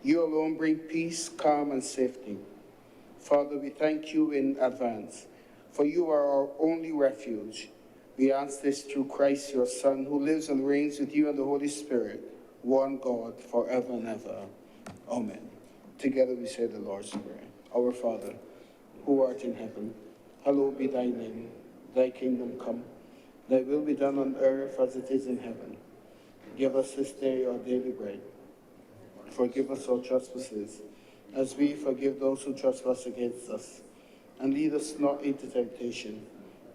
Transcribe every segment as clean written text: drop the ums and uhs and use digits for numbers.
You alone bring peace, calm, and safety. Father, we thank you in advance, for you are our only refuge. We ask this through Christ, your Son, who lives and reigns with you and the Holy Spirit, one God, forever and ever. Amen. Together we say the Lord's Prayer. Our Father, who art in heaven, hallowed be thy name. Thy kingdom come. Thy will be done on earth as it is in heaven. Give us this day our daily bread. Forgive us our trespasses, as we forgive those who trespass against us. And lead us not into temptation,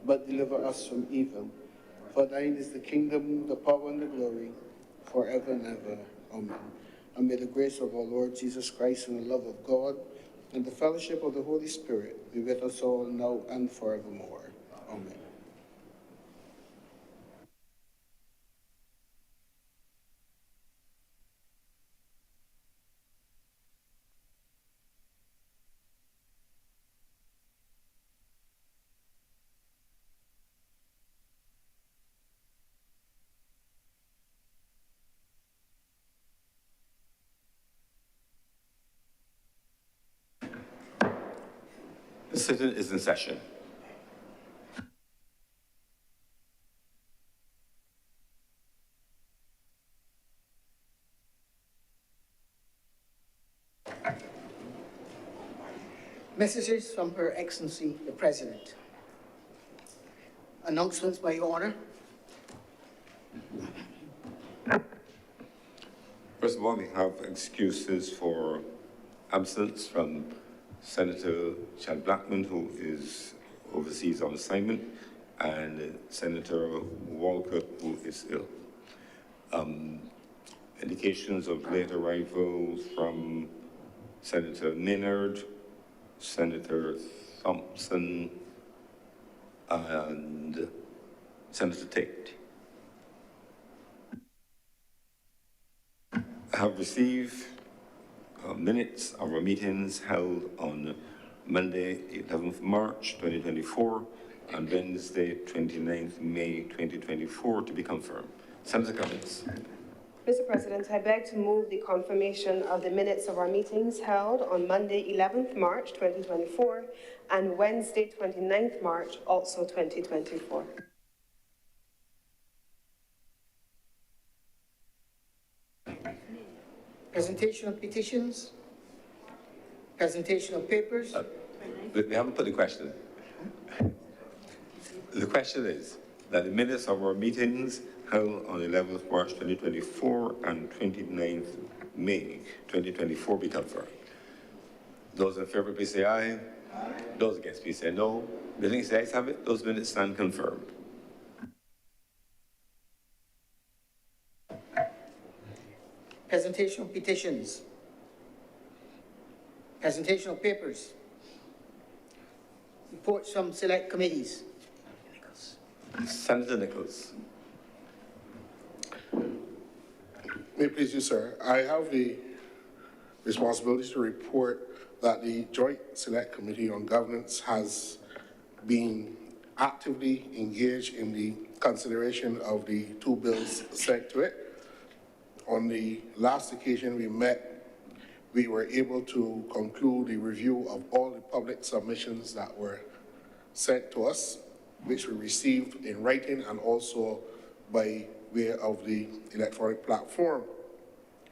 but deliver us from evil. For thine is the kingdom, the power, and the glory, forever and ever. Amen. And may the grace of our Lord Jesus Christ and the love of God and the fellowship of the Holy Spirit be with us all now and forevermore. Amen. The sitting is in session. Messages from Her Excellency, the President. Announcements by Your Honor. First of all, we have excuses for absence from Senator Chad Blackman, who is overseas on assignment, and Senator Walcott, who is ill. Indications of late arrival from Senator Maynard, Senator Thompson, and Senator Tate. I have received minutes of our meetings held on Monday, 11th March 2024, and Wednesday, 29th May 2024 to be confirmed. Senator Cummings. Mr. President, I beg to move the confirmation of the minutes of our meetings held on Monday, 11th March 2024, and Wednesday, 29th March, also 2024. Presentation of petitions. Presentation of papers. We haven't put the question. The question is that the minutes of our meetings held on 11th March 2024 and 29th May 2024 be confirmed. Those in favor, please say aye. Aye. Those against, please say no. The things the ayes have it, those minutes stand confirmed. Presentation of petitions. Presentation of papers. Reports from select committees. Senator Nichols. May it please you, sir. I have the responsibility to report that the Joint Select Committee on Governance has been actively engaged in the consideration of the two bills sent to it. On the last occasion we met, we were able to conclude the review of all the public submissions that were sent to us, which we received in writing and also by way of the electronic platform,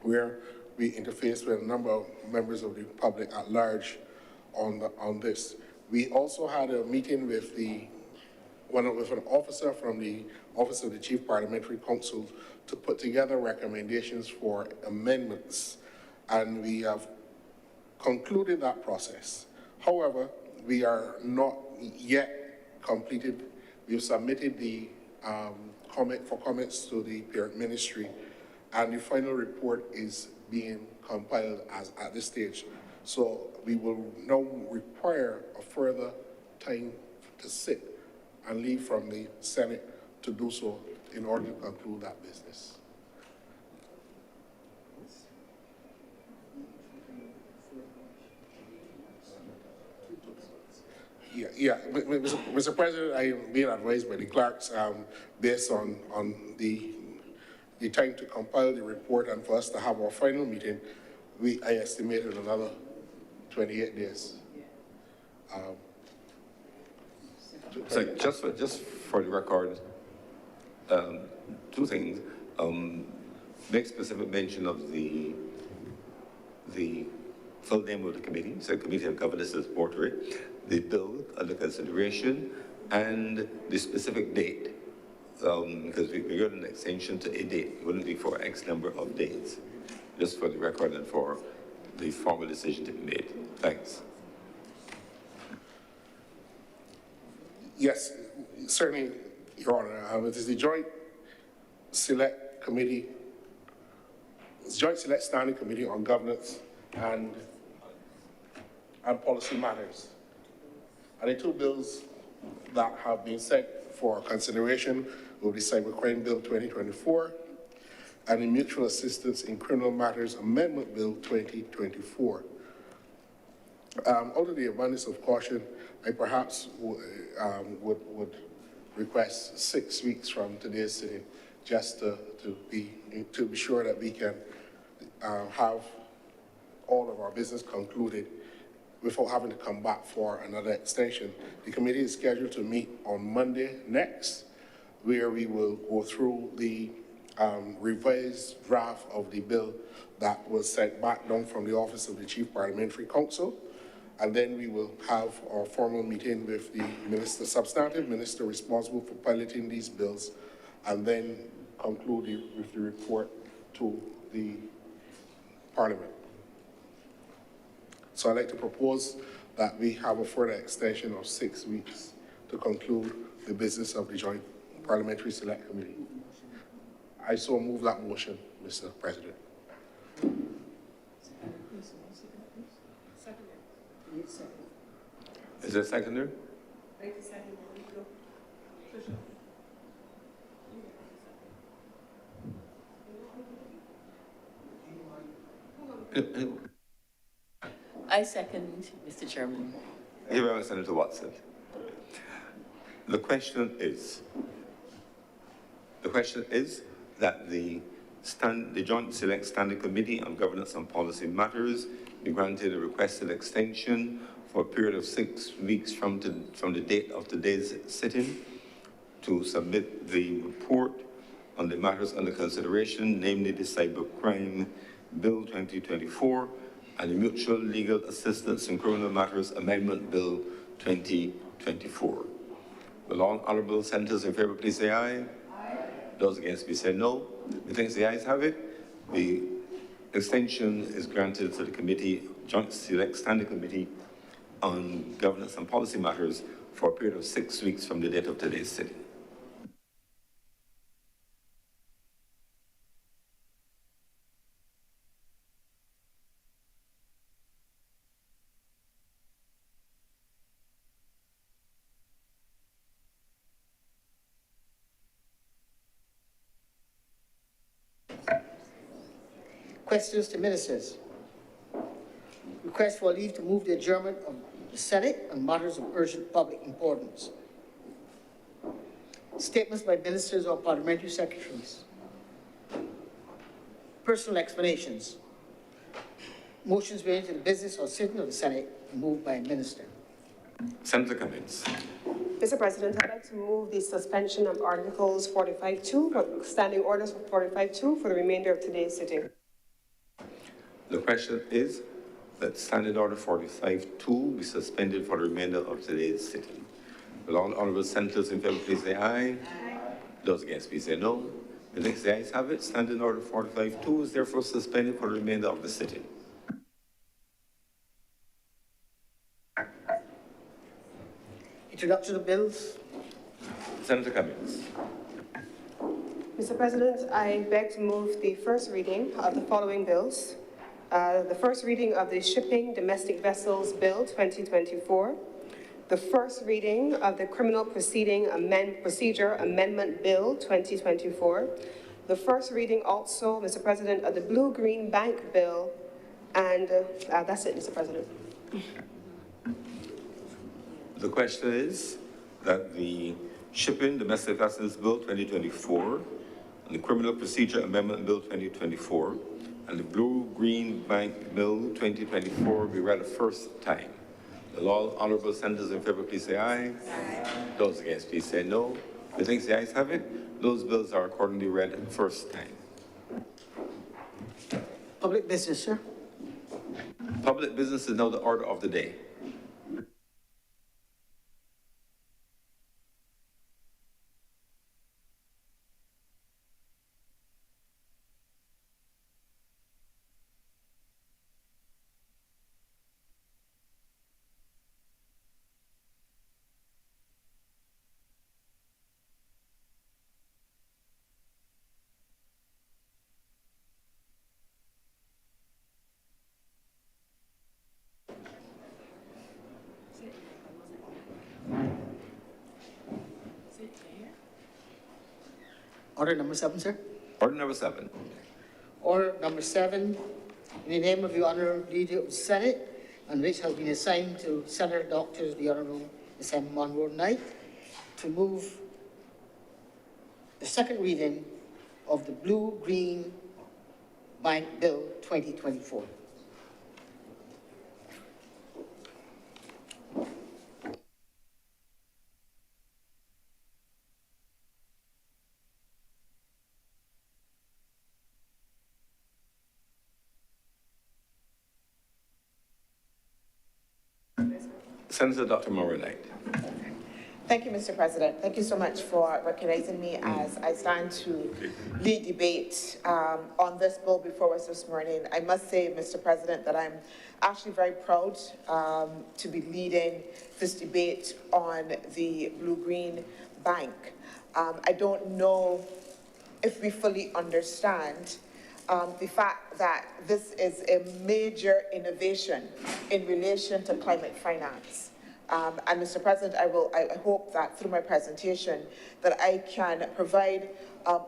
where we interfaced with a number of members of the public at large on this. We also had a meeting with with an officer from the Office of the Chief Parliamentary Counsel to put together recommendations for amendments, and we have concluded that process. However, we are not yet completed. We have submitted the comments to the parent ministry, and the final report is being compiled at this stage. So we will now require a further time to sit and leave from the Senate to do so in order to conclude that business. Yeah, Mr. President, I am being advised by the clerks based on the time to compile the report and for us to have our final meeting, I estimated another 28 days. So just for the record, two things. Make specific mention of the full name of the committee, so Committee on Governance and Support, the bill under consideration, and the specific date. Because we got an extension to a date. It wouldn't be for X number of days, just for the record and for the formal decision to be made. Thanks. Yes, certainly, Your Honor. It is the Joint Select Standing Committee on Governance and Policy Matters. And the two bills that have been sent for consideration will be Cybercrime Bill 2024 and the Mutual Assistance in Criminal Matters Amendment Bill 2024. Out of the abundance of caution, I perhaps would request 6 weeks from today's sitting, just to be sure that we can have all of our business concluded before having to come back for another extension. The committee is scheduled to meet on Monday next, where we will go through the revised draft of the bill that was sent back down from the Office of the Chief Parliamentary Counsel. And then we will have our formal meeting with the substantive minister responsible for piloting these bills, and then conclude with the report to the Parliament. So I'd like to propose that we have a further extension of 6 weeks to conclude the business of the Joint Parliamentary Select Committee. I so move that motion, Mr. President. Is there a seconder? I second, Mr. Chairman. Here I am, Senator Watson. The question is that the Joint Select Standing Committee on Governance and Policy Matters be granted a requested extension for a period of 6 weeks from the date of today's sitting to submit the report on the matters under consideration, namely the Cybercrime Bill 2024 and the Mutual Legal Assistance in Criminal Matters Amendment Bill 2024. Will all honorable senators in favor please say aye? Aye. Those against please say no. Methinks the ayes have it. The extension is granted to the committee, Joint Select Standing Committee on Governance and Policy Matters for a period of 6 weeks from the date of today's sitting. Questions to ministers. Request for leave to move the adjournment of the Senate on matters of urgent public importance. Statements by ministers or parliamentary secretaries. Personal explanations. Motions relating to the business or sitting of the Senate moved by a minister. Senator Cummings. Mr. President, I'd like to move the suspension of Articles 45.2, standing orders for 45.2 for the remainder of today's sitting. The question is that Standing Order 45.2 be suspended for the remainder of today's sitting. Will all honorable senators in favor please say aye? Aye. Those against please say no. The next ayes have it. Standing Order 45.2 is therefore suspended for the remainder of the sitting. Introduction of bills. Senator Cummings. Mr. President, I beg to move the first reading of the following bills. The first reading of the Shipping Domestic Vessels Bill 2024, the first reading of the Criminal Procedure Amendment Bill 2024, the first reading also, Mr. President, of the Blue-Green Bank Bill, and that's it, Mr. President. The question is that the Shipping Domestic Vessels Bill 2024 and the Criminal Procedure Amendment Bill 2024 and the Blue-Green Bank Bill 2024 be read a first time. Will all honorable senators in favor please say aye. Aye. Those against please say no. The thinks the ayes have it. Those bills are accordingly read first time. Public business, sir. Public business is now the order of the day. Order number 7, sir. Order number 7. Order number 7, in the name of the Honourable Leader of the Senate, and which has been assigned to Senator Dr. the Honourable S.M. Monroe Knight, to move the second reading of the Blue-Green Bank Bill 2024. Senator Dr. Monroe Knight. Thank you, Mr. President. Thank you so much for recognizing me as I stand to lead debate on this bill before us this morning. I must say, Mr. President, that I'm actually very proud to be leading this debate on the Blue-Green Bank. I don't know if we fully understand the fact that this is a major innovation in relation to climate finance. And Mr. President, I hope that through my presentation that I can provide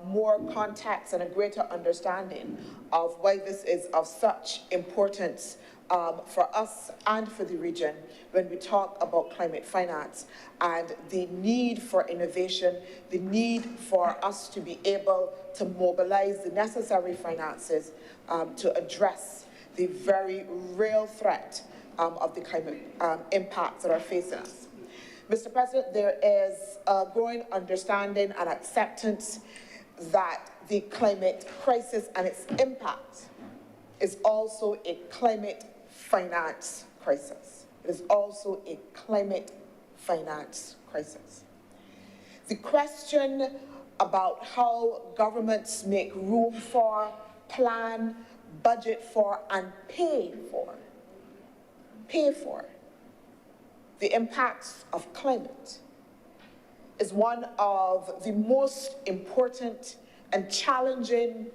more context and a greater understanding of why this is of such importance for us and for the region when we talk about climate finance and the need for innovation, the need for us to be able to mobilize the necessary finances to address the very real threat of the climate impacts that are facing us. Mr. President, there is a growing understanding and acceptance that the climate crisis and its impact is also a climate finance crisis. It is also a climate finance crisis. The question about how governments make room for, plan, budget for, and pay for the impacts of climate is one of the most important and challenging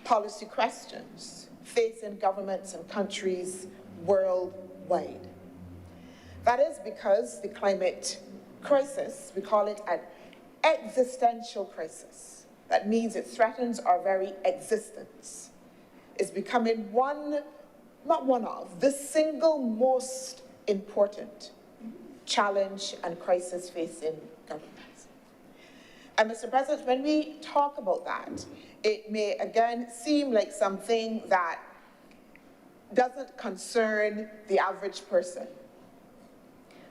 policy questions facing governments and countries worldwide. That is because the climate crisis, we call it an existential crisis. That means it threatens our very existence. It's becoming the single most important challenge and crisis facing governments. And Mr. President, when we talk about that, it may again seem like something that doesn't concern the average person,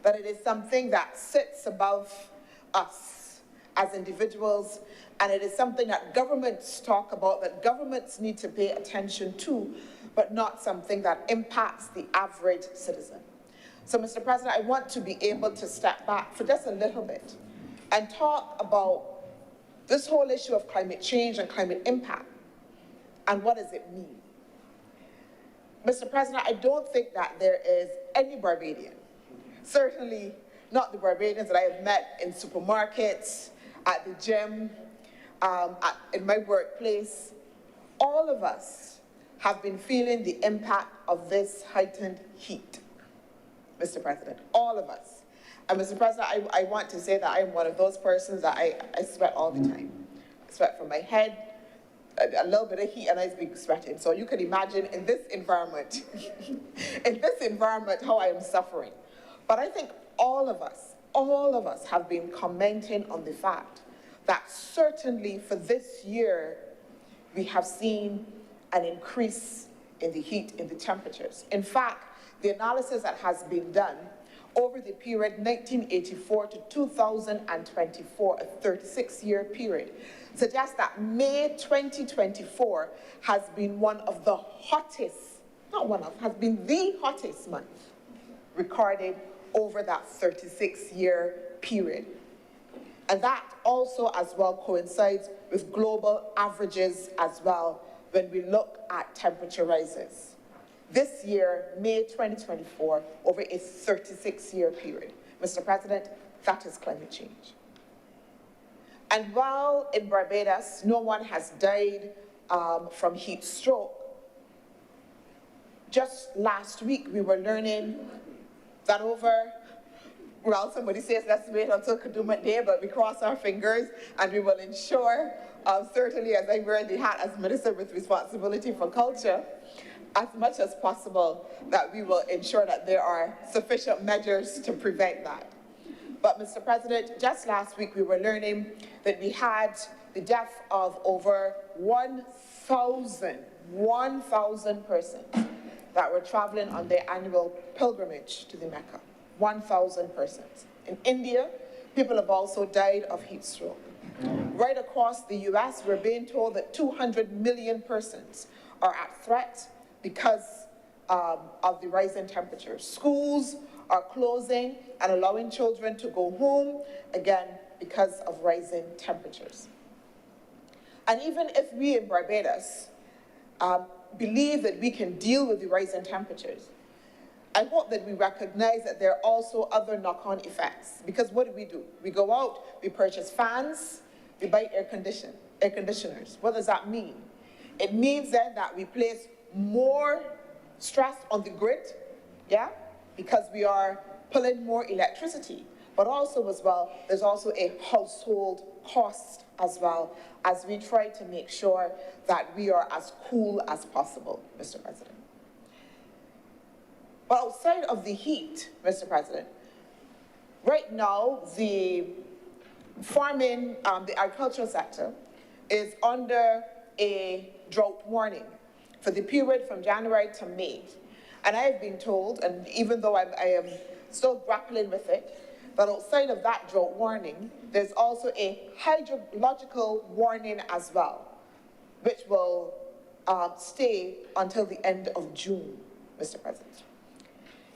that it is something that sits above us as individuals, and it is something that governments talk about, that governments need to pay attention to, but not something that impacts the average citizen. So, Mr. President, I want to be able to step back for just a little bit and talk about this whole issue of climate change and climate impact, and what does it mean? Mr. President, I don't think that there is any Barbadian, certainly not the Barbadians that I have met in supermarkets, at the gym, in my workplace. All of us have been feeling the impact of this heightened heat, Mr. President, all of us. And Mr. President, I want to say that I am one of those persons that I sweat all the time. I sweat from my head, a little bit of heat, and I speak sweating. So you can imagine in this environment, how I am suffering. But I think all of us have been commenting on the fact that certainly for this year, we have seen an increase in the heat, in the temperatures. In fact, the analysis that has been done over the period 1984 to 2024, a 36-year period, suggests that May 2024 has been one of the hottest, has been the hottest month recorded over that 36-year period. And that also as well coincides with global averages as well when we look at temperature rises. This year, May 2024, over a 36-year period. Mr. President, that is climate change. And while in Barbados, no one has died from heat stroke, just last week we were learning that well, somebody says let's wait until Kadooment Day, but we cross our fingers and we will ensure, certainly as I wear the hat as Minister with responsibility for culture, as much as possible that we will ensure that there are sufficient measures to prevent that. But Mr. President, just last week we were learning that we had the death of over 1,000 persons that were traveling on their annual pilgrimage to the Mecca. 1,000 persons. In India, people have also died of heat stroke. Right across the US, we're being told that 200 million persons are at threat because of the rising temperatures. Schools are closing and allowing children to go home, again, because of rising temperatures. And even if we in Barbados believe that we can deal with the rising temperatures, I hope that we recognize that there are also other knock-on effects. Because what do? We go out, we purchase fans, we buy air conditioners. What does that mean? It means then that we place more stress on the grid, yeah? Because we are pulling more electricity. But also as well, there's also a household cost as well as we try to make sure that we are as cool as possible, Mr. President. But outside of the heat, Mr. President, right now the farming, the agricultural sector is under a drought warning for the period from January to May. And I have been told, and even though I am still grappling with it, that outside of that drought warning, there's also a hydrological warning as well, which will stay until the end of June, Mr. President.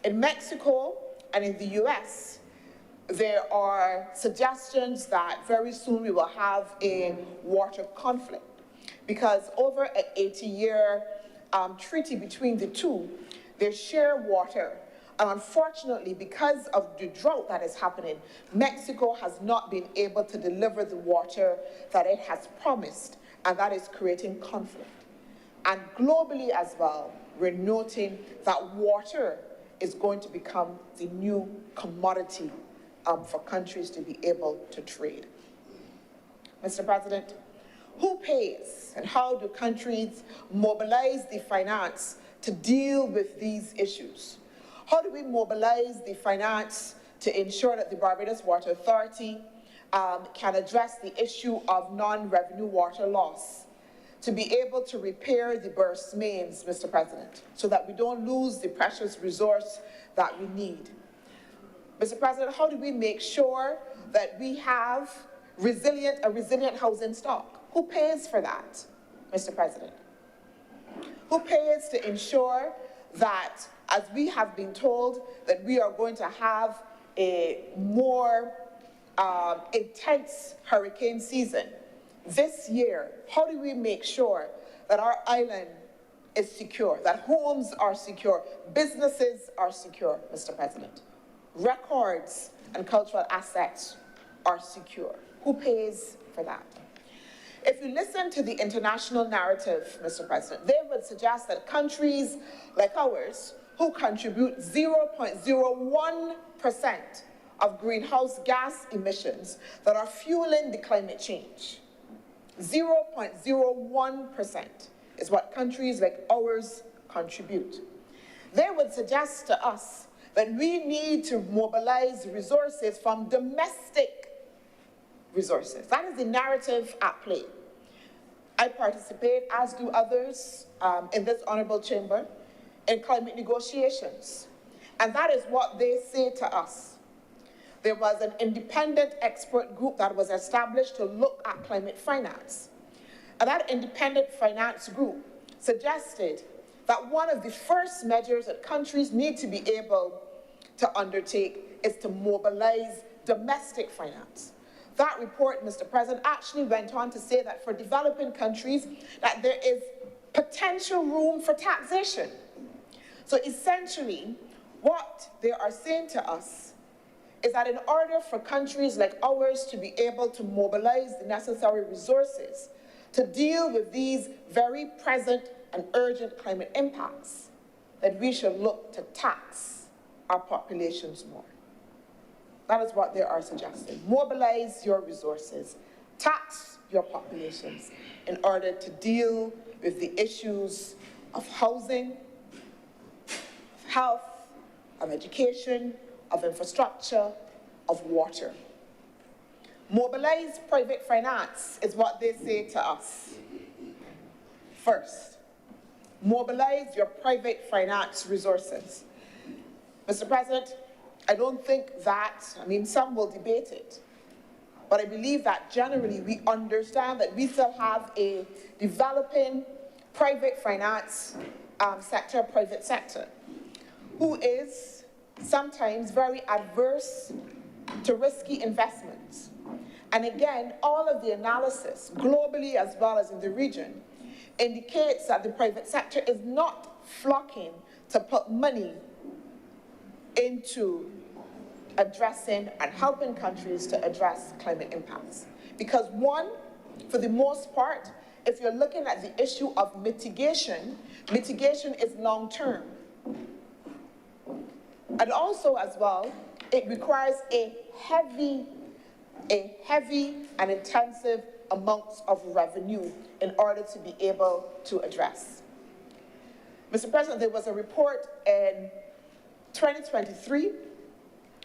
In Mexico and in the US, there are suggestions that very soon we will have a water conflict because over an 80-year treaty between the two, they share water. And unfortunately, because of the drought that is happening, Mexico has not been able to deliver the water that it has promised, and that is creating conflict. And globally as well, we're noting that water is going to become the new commodity for countries to be able to trade. Mr. President, who pays and how do countries mobilize the finance to deal with these issues? How do we mobilize the finance to ensure that the Barbados Water Authority can address the issue of non-revenue water loss, to be able to repair the burst mains, Mr. President, so that we don't lose the precious resource that we need? Mr. President, how do we make sure that we have a resilient housing stock? Who pays for that, Mr. President? Who pays to ensure that, as we have been told, that we are going to have a more intense hurricane season this year? How do we make sure that our island is secure, that homes are secure, businesses are secure, Mr. President? Records and cultural assets are secure. Who pays for that? If you listen to the international narrative, Mr. President, they would suggest that countries like ours, who contribute 0.01% of greenhouse gas emissions that are fueling the climate change, 0.01% is what countries like ours contribute. They would suggest to us that we need to mobilize resources from domestic resources. That is the narrative at play. I participate, as do others in this honorable chamber, in climate negotiations. And that is what they say to us. There was an independent expert group that was established to look at climate finance. And that independent finance group suggested that one of the first measures that countries need to be able to undertake is to mobilize domestic finance. That report, Mr. President, actually went on to say that for developing countries, that there is potential room for taxation. So essentially, what they are saying to us is that in order for countries like ours to be able to mobilize the necessary resources to deal with these very present and urgent climate impacts, that we should look to tax our populations more. That is what they are suggesting. Mobilize your resources, tax your populations in order to deal with the issues of housing, of health, of education, of infrastructure, of water. Mobilize private finance is what they say to us. First, mobilize your private finance resources. Mr. President, I don't think that, some will debate it, but I believe that generally we understand that we still have a developing private finance private sector, who is sometimes very adverse to risky investments. And again, all of the analysis, globally as well as in the region, indicates that the private sector is not flocking to put money into addressing and helping countries to address climate impacts. Because one, for the most part, if you're looking at the issue of mitigation, mitigation is long-term. And also as well, it requires a heavy and intensive amounts of revenue in order to be able to address. Mr. President, there was a report in 2023.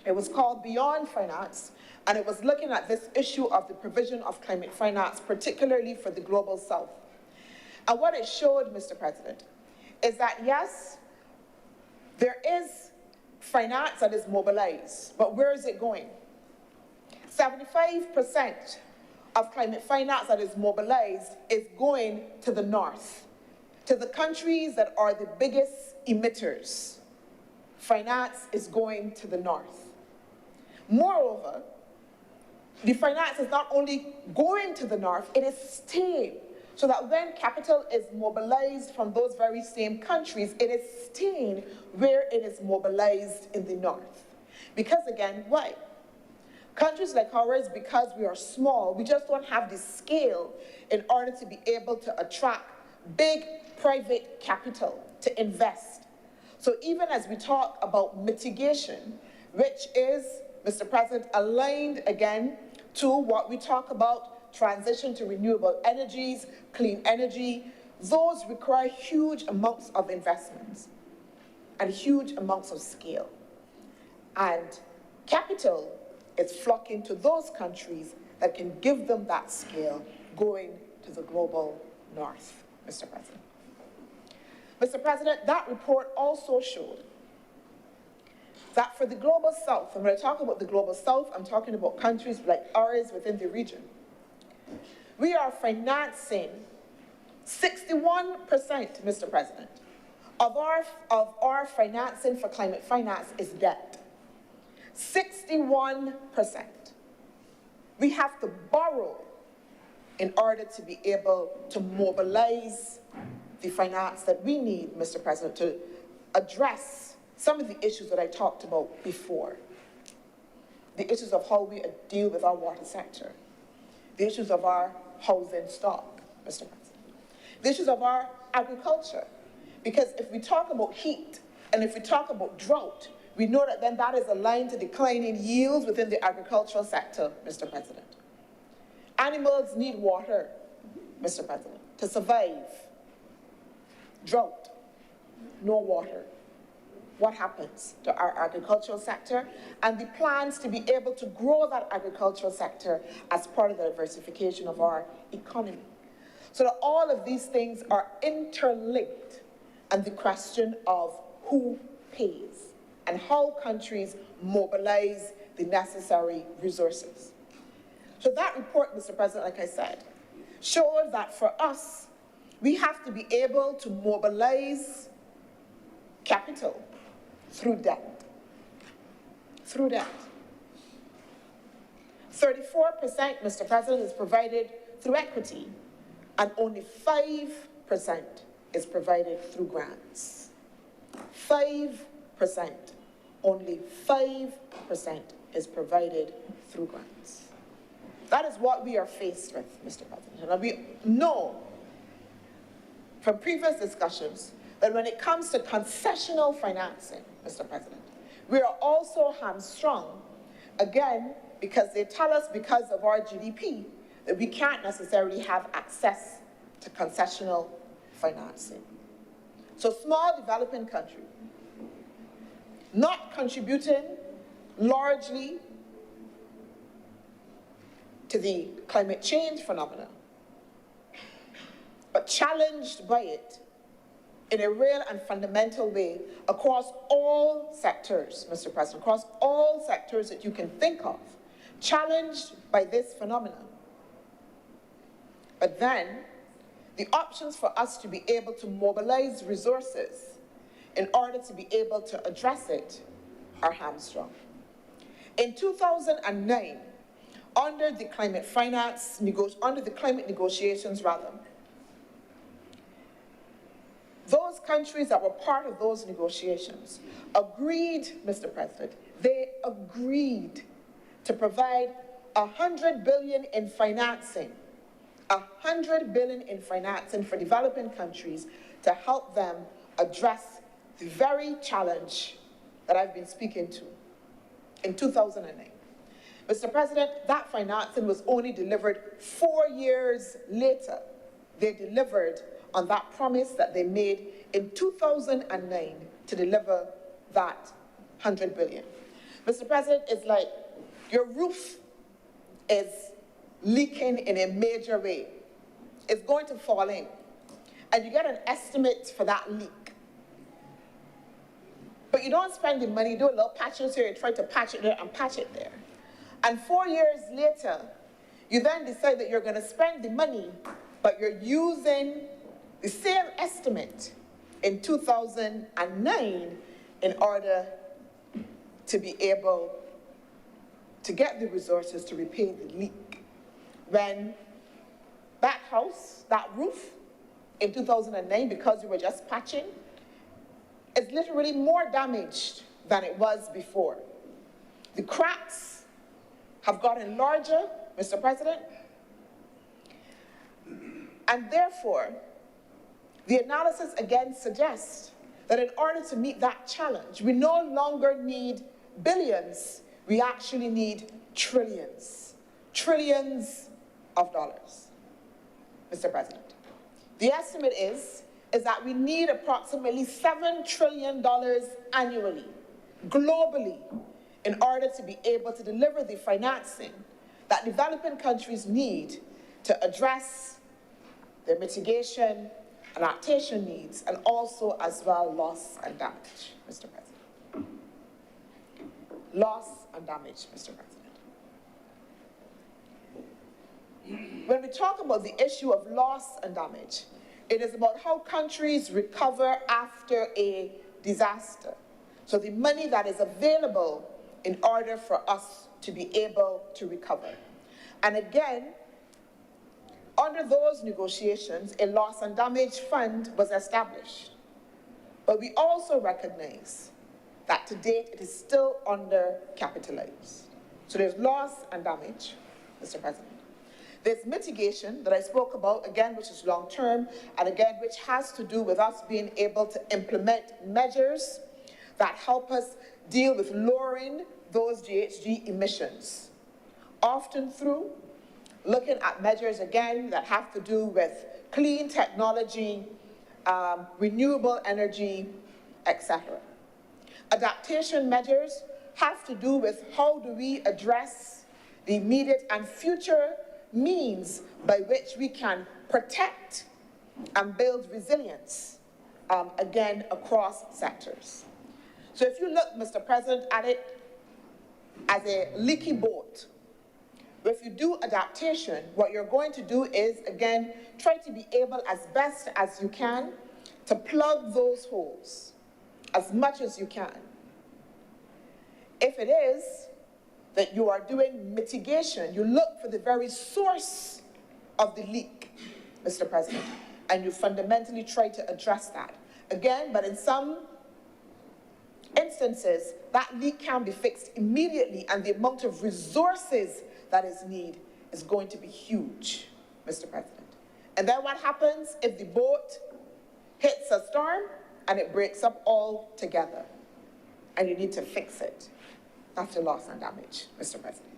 It was called Beyond Finance, and it was looking at this issue of the provision of climate finance, particularly for the Global South. And what it showed, Mr. President, is that yes, there is finance that is mobilized, but where is it going? 75% of climate finance that is mobilized is going to the north, to the countries that are the biggest emitters. Finance is going to the north. Moreover, the finance is not only going to the north, it is staying. So that when capital is mobilized from those very same countries, it is staying where it is mobilized in the north. Because again, why? Countries like ours, because we are small, we just don't have the scale in order to be able to attract big private capital to invest. So even as we talk about mitigation, which is, Mr. President, aligned again to what we talk about, transition to renewable energies, clean energy, those require huge amounts of investments and huge amounts of scale. And capital is flocking to those countries that can give them that scale, going to the global north, Mr. President. Mr. President, that report also showed that for the Global South, and when I talk about the Global South, I'm talking about countries like ours within the region, we are financing 61%, Mr. President, of our financing for climate finance is debt. 61%. We have to borrow in order to be able to mobilize the finance that we need, Mr. President, to address some of the issues that I talked about before. The issues of how we deal with our water sector. The issues of our housing stock, Mr. President. The issues of our agriculture. Because if we talk about heat and if we talk about drought, we know that then that is aligned to declining yields within the agricultural sector, Mr. President. Animals need water, Mr. President, to survive. Drought, no water. What happens to our agricultural sector and the plans to be able to grow that agricultural sector as part of the diversification of our economy? So that all of these things are interlinked, and the question of who pays and how countries mobilize the necessary resources. So that report, Mr. President, like I said, showed that for us, we have to be able to mobilize capital through debt. Through debt. 34%, Mr. President, is provided through equity, and only 5% is provided through grants. 5%, only 5% is provided through grants. That is what we are faced with, Mr. President. And we know from previous discussions that when it comes to concessional financing, Mr. President, we are also hamstrung, again, because they tell us because of our GDP that we can't necessarily have access to concessional financing. So small developing countries, not contributing largely to the climate change phenomenon, but challenged by it in a real and fundamental way across all sectors, Mr. President, across all sectors that you can think of, challenged by this phenomenon. But then, the options for us to be able to mobilize resources in order to be able to address it are hamstrung. In 2009, under the climate negotiations, those countries that were part of those negotiations agreed, Mr. President, they agreed to provide $100 billion in financing, $100 billion in financing for developing countries to help them address the very challenge that I've been speaking to in 2009. Mr. President, that financing was only delivered 4 years later. They delivered on that promise that they made in 2009 to deliver that $100 billion. Mr. President, it's like your roof is leaking in a major way. It's going to fall in, and you get an estimate for that leak. But you don't spend the money, do a little patches here, you try to patch it there and patch it there. And 4 years later, you then decide that you're going to spend the money, but you're using the same estimate in 2009 in order to be able to get the resources to repay the leak. When that house, that roof, in 2009, because you were just patching, is literally more damaged than it was before. The cracks have gotten larger, Mr. President, and therefore, the analysis again suggests that in order to meet that challenge, we no longer need billions, we actually need trillions. Trillions of dollars, Mr. President. The estimate is that we need approximately $7 trillion annually, globally, in order to be able to deliver the financing that developing countries need to address their mitigation and adaptation needs, and also as well loss and damage, Mr. President. Loss and damage, Mr. President. When we talk about the issue of loss and damage, it is about how countries recover after a disaster. So the money that is available in order for us to be able to recover. And again, under those negotiations, a loss and damage fund was established. But we also recognize that to date, it is still undercapitalized. So there's loss and damage, Mr. President. There's mitigation that I spoke about, again, which is long-term, and again, which has to do with us being able to implement measures that help us deal with lowering those GHG emissions, often through looking at measures, again, that have to do with clean technology, renewable energy, etc. Adaptation measures have to do with how do we address the immediate and future means by which we can protect and build resilience, again, across sectors. So if you look, Mr. President, at it as a leaky boat, if you do adaptation, what you're going to do is, again, try to be able as best as you can to plug those holes as much as you can. If it is that you are doing mitigation, you look for the very source of the leak, Mr. President, and you fundamentally try to address that. Again, but in some instances, that leak can be fixed immediately, and the amount of resources that is needed is going to be huge, Mr. President. And then what happens if the boat hits a storm and it breaks up altogether, and you need to fix it? That's the loss and damage, Mr. President.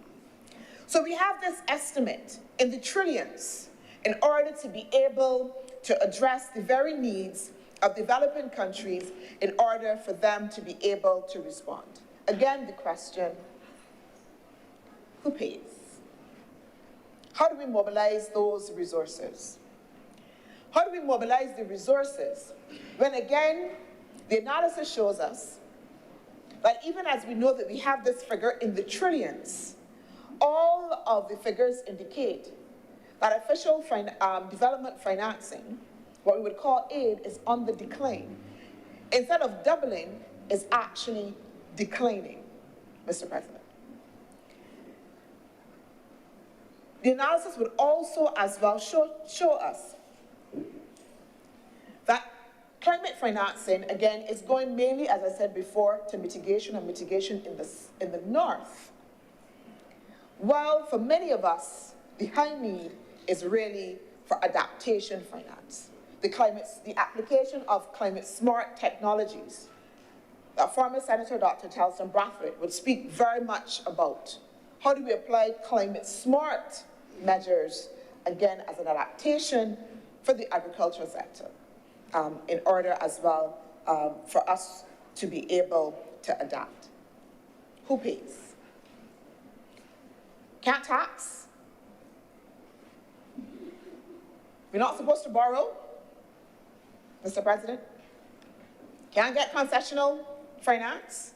So we have this estimate in the trillions in order to be able to address the very needs of developing countries in order for them to be able to respond. Again, the question, who pays? How do we mobilize those resources? How do we mobilize the resources when, again, the analysis shows us that even as we know that we have this figure in the trillions, all of the figures indicate that official development financing, what we would call aid, is on the decline. Instead of doubling, is actually declining, Mr. President. The analysis would also as well show us that climate financing, again, is going mainly, as I said before, to mitigation and mitigation in the north. While for many of us, the high need is really for adaptation finance. The application of climate-smart technologies that former Senator Dr. Telston Brathwaite would speak very much about. How do we apply climate-smart measures, again, as an adaptation for the agricultural sector, in order as well for us to be able to adapt? Who pays? Can't tax. We're not supposed to borrow, Mr. President. Can't get concessional finance.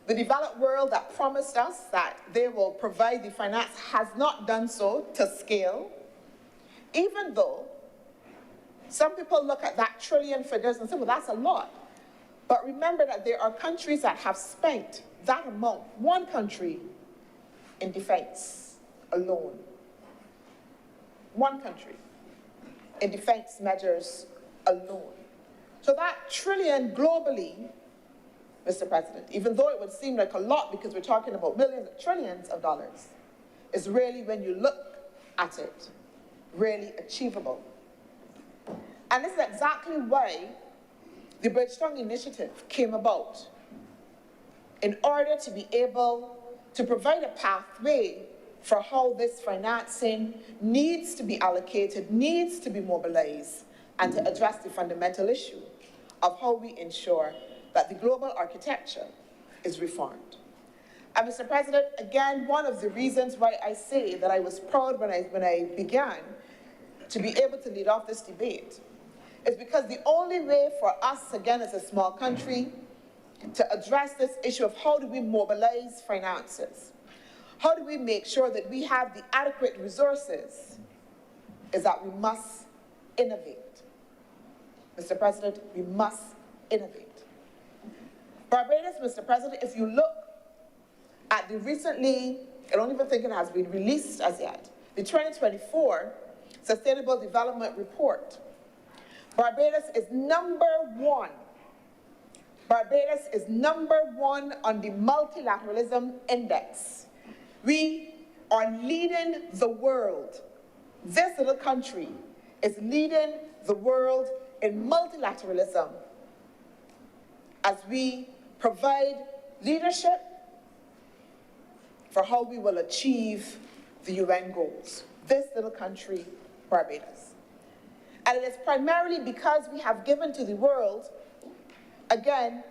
The developed world that promised us that they will provide the finance has not done so to scale, even though some people look at that trillion figures and say, well, that's a lot. But remember that there are countries that have spent that amount, one country, in defense alone. One country in defense measures alone. So that trillion globally, Mr. President, even though it would seem like a lot because we're talking about millions of trillions of dollars, is really, when you look at it, really achievable. And this is exactly why the Bridgetown Initiative came about, in order to be able to provide a pathway for how this financing needs to be allocated, needs to be mobilized, and to address the fundamental issue of how we ensure that the global architecture is reformed. And Mr. President, again, one of the reasons why I say that I was proud when I began to be able to lead off this debate is because the only way for us, again, as a small country, to address this issue of how do we mobilize finances, how do we make sure that we have the adequate resources, is that we must innovate. Mr. President, we must innovate. Barbados, Mr. President, if you look at the recently, I don't even think it has been released as yet, the 2024 Sustainable Development Report, Barbados is number one. Barbados is number one on the multilateralism index. We are leading the world. This little country is leading the world in multilateralism as we provide leadership for how we will achieve the UN goals. This little country, Barbados. And it is primarily because we have given to the world, again,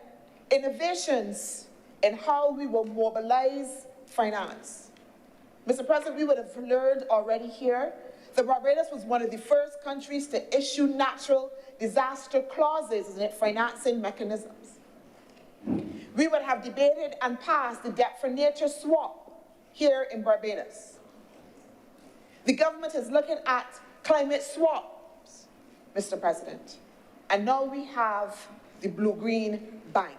innovations in how we will mobilize finance. Mr. President, we would have learned already here that Barbados was one of the first countries to issue natural disaster clauses in its financing mechanisms. We would have debated and passed the Debt for Nature swap here in Barbados. The government is looking at climate swaps, Mr. President. And now we have the Blue-Green Bank,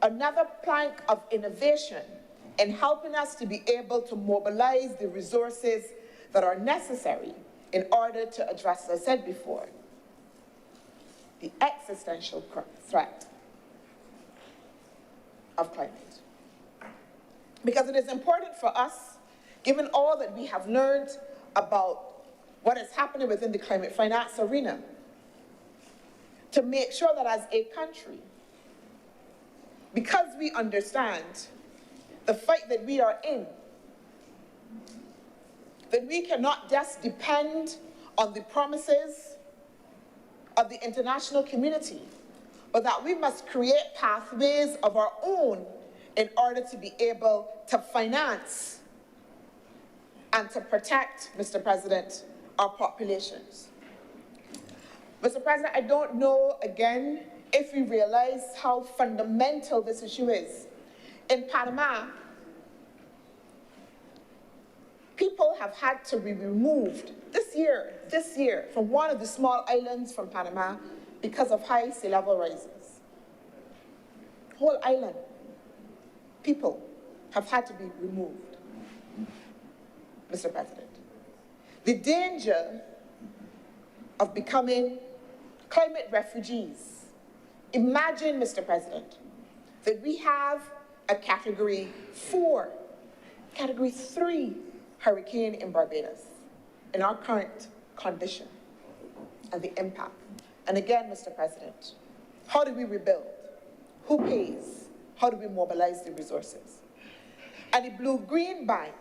another plank of innovation in helping us to be able to mobilize the resources that are necessary in order to address, as I said before, the existential threat of climate. Because it is important for us, given all that we have learned about what is happening within the climate finance arena, to make sure that as a country, because we understand the fight that we are in, that we cannot just depend on the promises of the international community, but that we must create pathways of our own in order to be able to finance and to protect, Mr. President, our populations. Mr. President, I don't know, again, if we realize how fundamental this issue is. In Panama, people have had to be removed this year, from one of the small islands from Panama because of high sea level rises. Whole island, people have had to be removed, Mr. President. The danger of becoming climate refugees. Imagine, Mr. President, that we have a Category 4, Category 3 hurricane in Barbados in our current condition and the impact. And again, Mr. President, how do we rebuild? Who pays? How do we mobilize the resources? And the Blue-Green Bank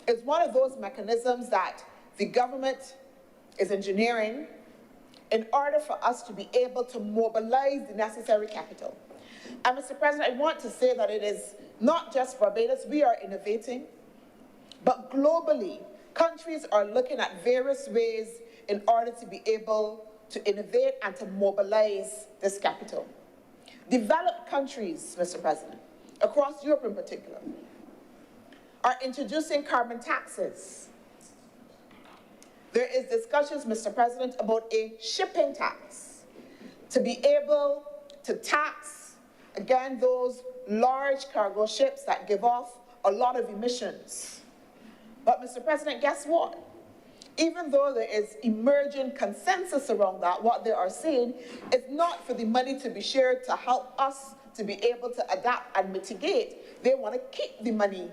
is one of those mechanisms that the government is engineering in order for us to be able to mobilize the necessary capital. And Mr. President, I want to say that it is not just Barbados, we are innovating, but globally, countries are looking at various ways in order to be able to innovate and to mobilize this capital. Developed countries, Mr. President, across Europe in particular, are introducing carbon taxes. There is discussions, Mr. President, about a shipping tax to be able to tax, again, those large cargo ships that give off a lot of emissions. But, Mr. President, guess what? Even though there is emerging consensus around that, what they are saying is not for the money to be shared to help us to be able to adapt and mitigate. They want to keep the money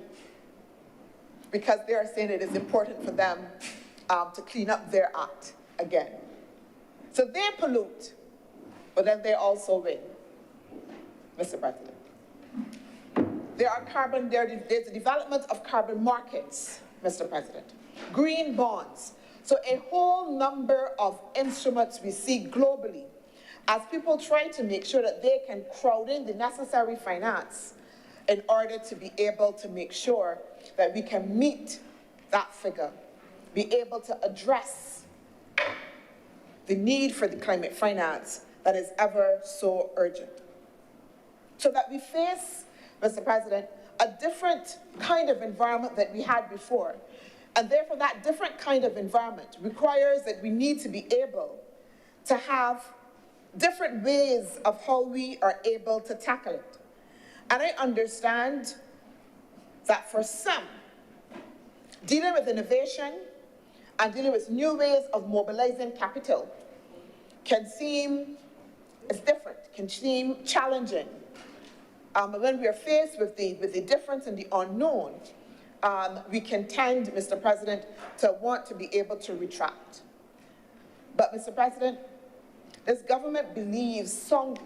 because they are saying it is important for them to clean up their act again. So they pollute, but then they also win, Mr. President. There's the development of carbon markets, Mr. President. Green bonds. So a whole number of instruments we see globally as people try to make sure that they can crowd in the necessary finance in order to be able to make sure that we can meet that figure, be able to address the need for the climate finance that is ever so urgent. So that we face, Mr. President, a different kind of environment that we had before. And therefore, that different kind of environment requires that we need to be able to have different ways of how we are able to tackle it. And I understand that for some, dealing with innovation and dealing with new ways of mobilizing capital can seem, it's different, can seem challenging. When we are faced with the difference and the unknown, we can tend, Mr. President, to want to be able to retract. But, Mr. President, this government believes strongly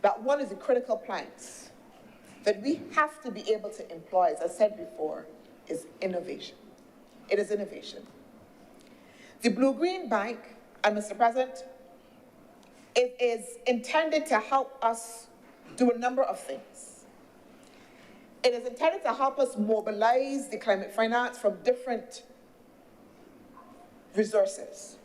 that one of the critical planks that we have to be able to employ, as I said before, is innovation. It is innovation. The Blue-Green Bank, and Mr. President, it is intended to help us do a number of things. It is intended to help us mobilize the climate finance from different resources.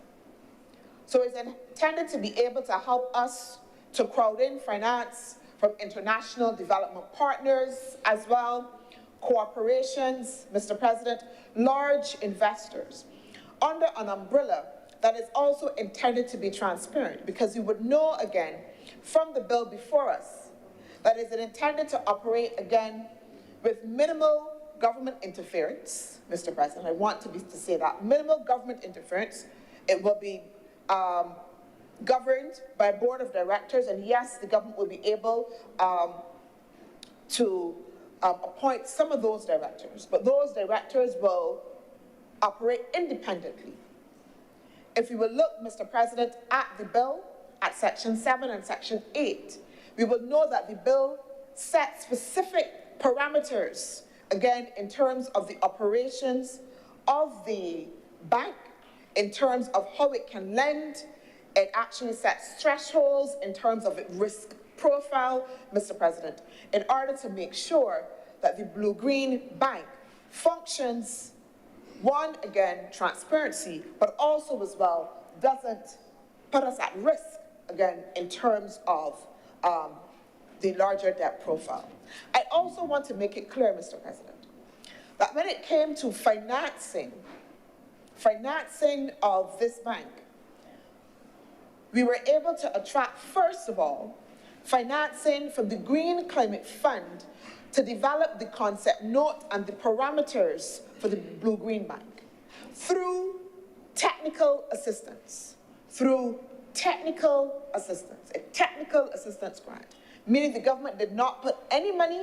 So it's intended to be able to help us to crowd in finance from international development partners as well, corporations, Mr. President, large investors, under an umbrella that is also intended to be transparent, because you would know again from the bill before us that is intended to operate again with minimal government interference, Mr. President. I want to say that, minimal government interference. It will be governed by a board of directors, and yes, the government will be able to appoint some of those directors, but those directors will operate independently. If we will look, Mr. President, at the bill, at Section 7 and Section 8, we will know that the bill sets specific parameters, again, in terms of the operations of the bank, in terms of how it can lend. It actually sets thresholds in terms of its risk profile, Mr. President, in order to make sure that the Blue-Green Bank functions, one, again, transparency, but also as well doesn't put us at risk, again, in terms of the larger debt profile. I also want to make it clear, Mr. President, that when it came to financing of this bank, we were able to attract, first of all, financing from the Green Climate Fund to develop the concept note and the parameters for the Blue-Green Bank through technical assistance, a technical assistance grant, meaning the government did not put any money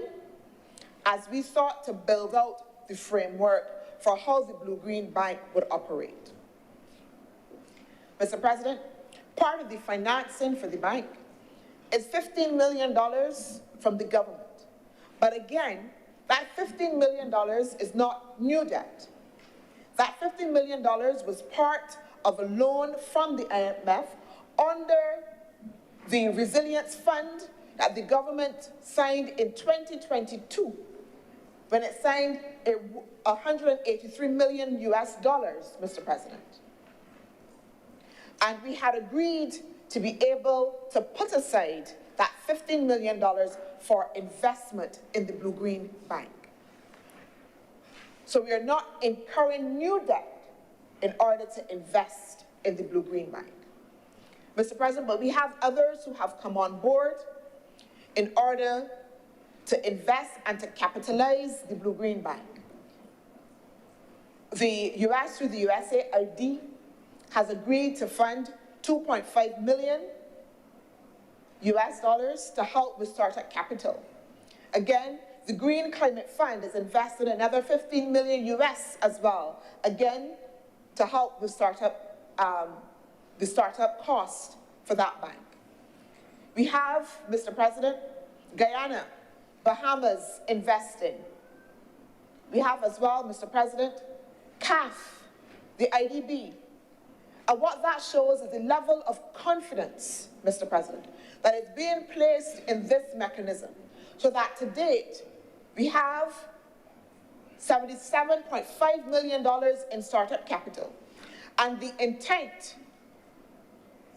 as we sought to build out the framework for how the Blue-Green Bank would operate. Mr. President, part of the financing for the bank is $15 million from the government. But again, that $15 million is not new debt. That $15 million was part of a loan from the IMF under the Resilience Fund that the government signed in 2022, when it signed $183 million US, Mr. President. And we had agreed to be able to put aside that $15 million for investment in the Blue-Green Bank. So we are not incurring new debt in order to invest in the Blue-Green Bank. Mr. President, but we have others who have come on board in order to invest and to capitalize the Blue-Green Bank. The U.S. through the USAID has agreed to fund $2.5 million US to help with startup capital. Again, the Green Climate Fund has invested another $15 million US as well, again, to help with the startup cost for that bank. We have, Mr. President, Guyana, Bahamas investing. We have as well, Mr. President, CAF, the IDB. And what that shows is the level of confidence, Mr. President, that is being placed in this mechanism, so that to date, we have $77.5 million in startup capital. And the intent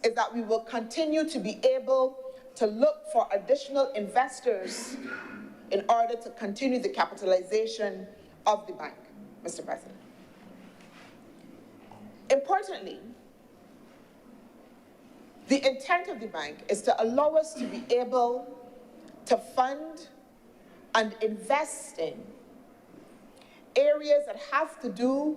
is that we will continue to be able to look for additional investors in order to continue the capitalization of the bank, Mr. President. Importantly, the intent of the bank is to allow us to be able to fund and invest in areas that have to do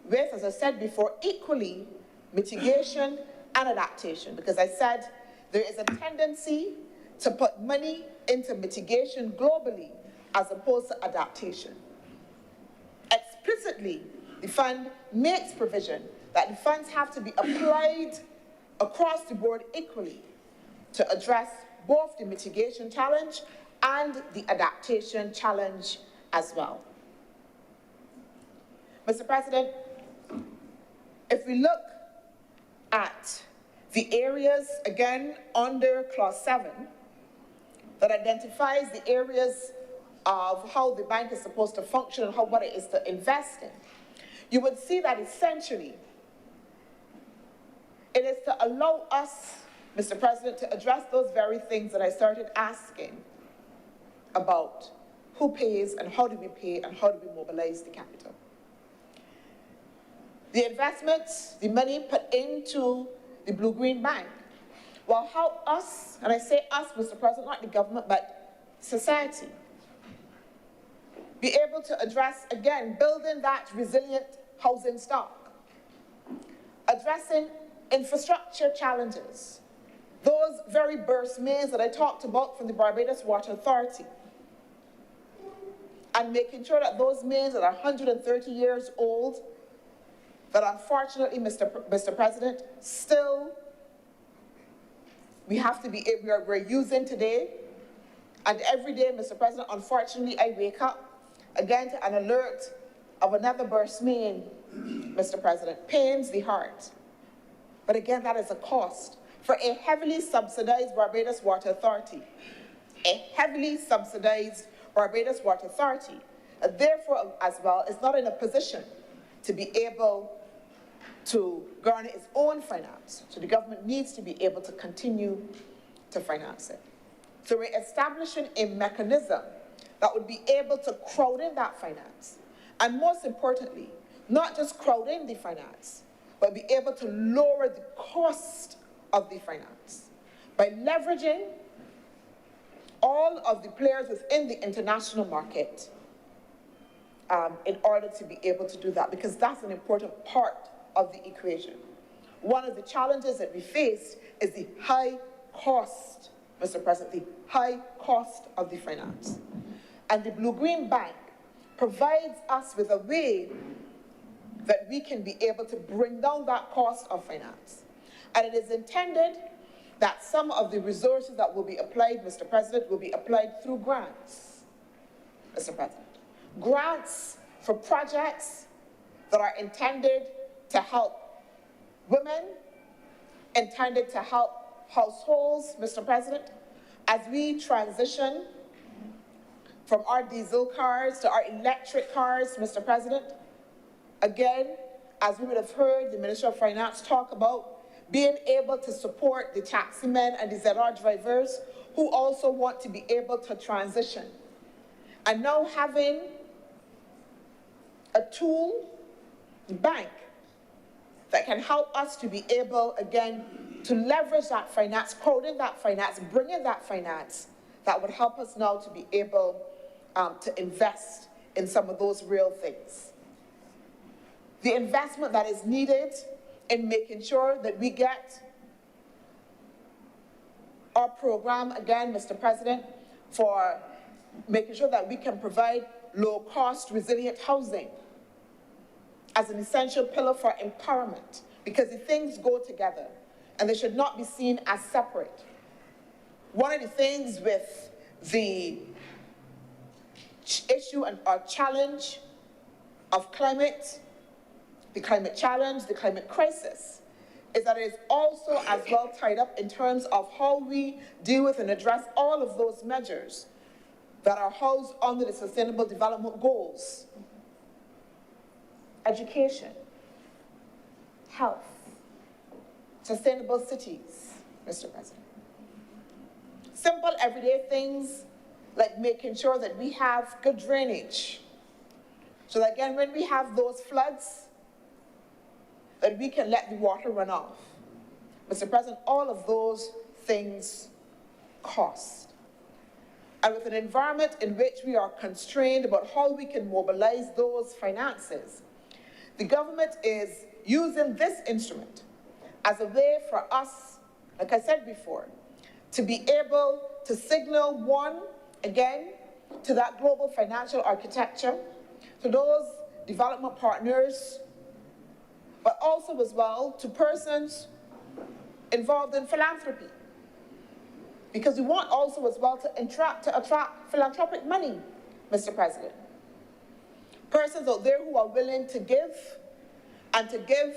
with, as I said before, equally mitigation and adaptation. Because I said there is a tendency to put money into mitigation globally as opposed to adaptation. Explicitly, the fund makes provision that the funds have to be applied across the board equally to address both the mitigation challenge and the adaptation challenge as well. Mr. President, if we look at the areas, again, under Clause 7, that identifies the areas of how the bank is supposed to function and what it is to invest in, you would see that essentially it is to allow us, Mr. President, to address those very things that I started asking about: who pays and how do we pay and how do we mobilize the capital. The investments, the money put into the Blue-Green Bank will help us, and I say us, Mr. President, not the government, but society, be able to address, again, building that resilient housing stock, addressing infrastructure challenges, those very burst mains that I talked about from the Barbados Water Authority, and making sure that those mains that are 130 years old, that unfortunately, Mr. President, still we're using today. And every day, Mr. President, unfortunately, I wake up again to an alert of another burst main, Mr. President. Pains the heart. But again, that is a cost for a heavily subsidized Barbados Water Authority. A heavily subsidized Barbados Water Authority, and therefore, as well, is not in a position to be able to garner its own finance. So the government needs to be able to continue to finance it. So we're establishing a mechanism that would be able to crowd in that finance. And most importantly, not just crowd in the finance, but be able to lower the cost of the finance by leveraging all of the players within the international market in order to be able to do that, because that's an important part of the equation. One of the challenges that we face is the high cost, Mr. President, the high cost of the finance. And the Blue-Green Bank provides us with a way that we can be able to bring down that cost of finance. And it is intended that some of the resources that will be applied, Mr. President, will be applied through grants, Mr. President. Grants for projects that are intended to help women, intended to help households, Mr. President, as we transition from our diesel cars to our electric cars, Mr. President. Again, as we would have heard the Minister of Finance talk about, being able to support the taximen and the ZR drivers who also want to be able to transition. And now having a tool, the bank, that can help us to be able, again, to leverage that finance, crowding that finance, bringing that finance, that would help us now to be able to invest in some of those real things. The investment that is needed in making sure that we get our program, again, Mr. President, for making sure that we can provide low-cost, resilient housing as an essential pillar for empowerment, because the things go together and they should not be seen as separate. One of the things with the issue and our challenge of climate, the climate challenge, the climate crisis, is that it is also as well tied up in terms of how we deal with and address all of those measures that are housed under the Sustainable Development Goals. Education, health, sustainable cities, Mr. President. Simple everyday things like making sure that we have good drainage, so that again, when we have those floods, that we can let the water run off. Mr. President, all of those things cost. And with an environment in which we are constrained about how we can mobilize those finances, the government is using this instrument as a way for us, like I said before, to be able to signal, one, again, to that global financial architecture, to those development partners, but also as well to persons involved in philanthropy. Because we want also as well to attract philanthropic money, Mr. President. Persons out there who are willing to give, and to give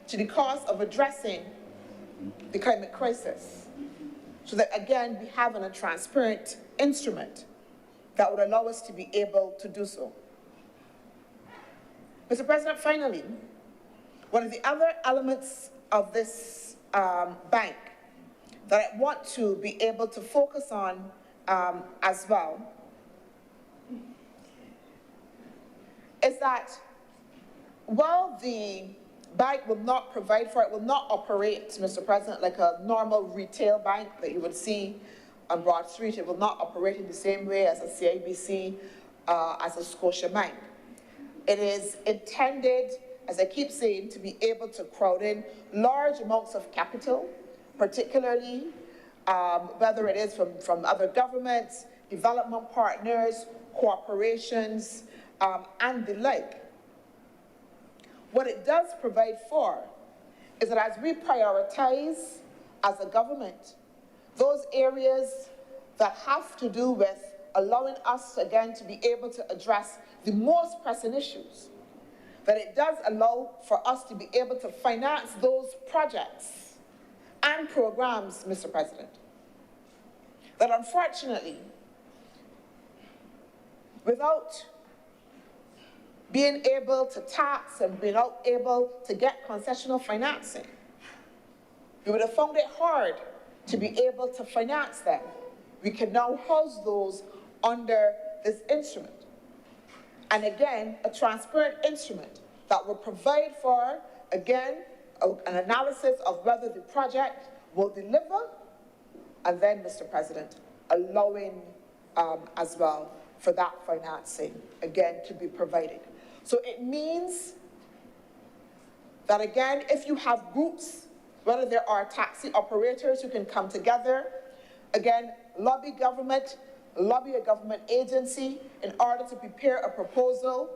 to the cause of addressing the climate crisis, so that again we have a transparent instrument that would allow us to be able to do so. Mr. President, finally, one of the other elements of this bank that I want to be able to focus on as well is that while the bank will not provide for it, will not operate, Mr. President, like a normal retail bank that you would see on Broad Street, it will not operate in the same way as a CIBC, as a Scotia Bank. It is intended, as I keep saying, to be able to crowd in large amounts of capital, particularly whether it is from other governments, development partners, corporations, and the like. What it does provide for is that as we prioritize as a government those areas that have to do with allowing us, again, to be able to address the most pressing issues, that it does allow for us to be able to finance those projects and programs, Mr. President, that unfortunately, without being able to tax and being able to get concessional financing, we would have found it hard to be able to finance them. We can now house those under this instrument. And again, a transparent instrument that will provide for, again, an analysis of whether the project will deliver, and then, Mr. President, allowing as well for that financing, again, to be provided. So it means that, again, if you have groups, whether there are taxi operators who can come together, again, lobby a government agency in order to prepare a proposal,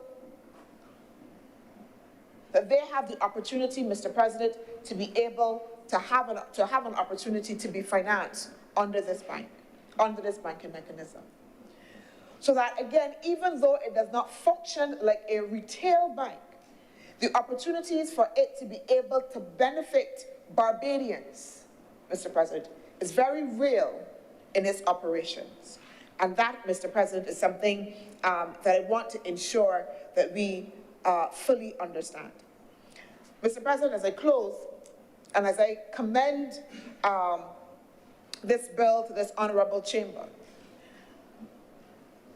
that they have the opportunity, Mr. President, to be able to have an opportunity to be financed under this banking mechanism. So that, again, even though it does not function like a retail bank, the opportunities for it to be able to benefit Barbadians, Mr. President, is very real in its operations. And that, Mr. President, is something that I want to ensure that we fully understand. Mr. President, as I close, and as I commend this bill to this honorable chamber,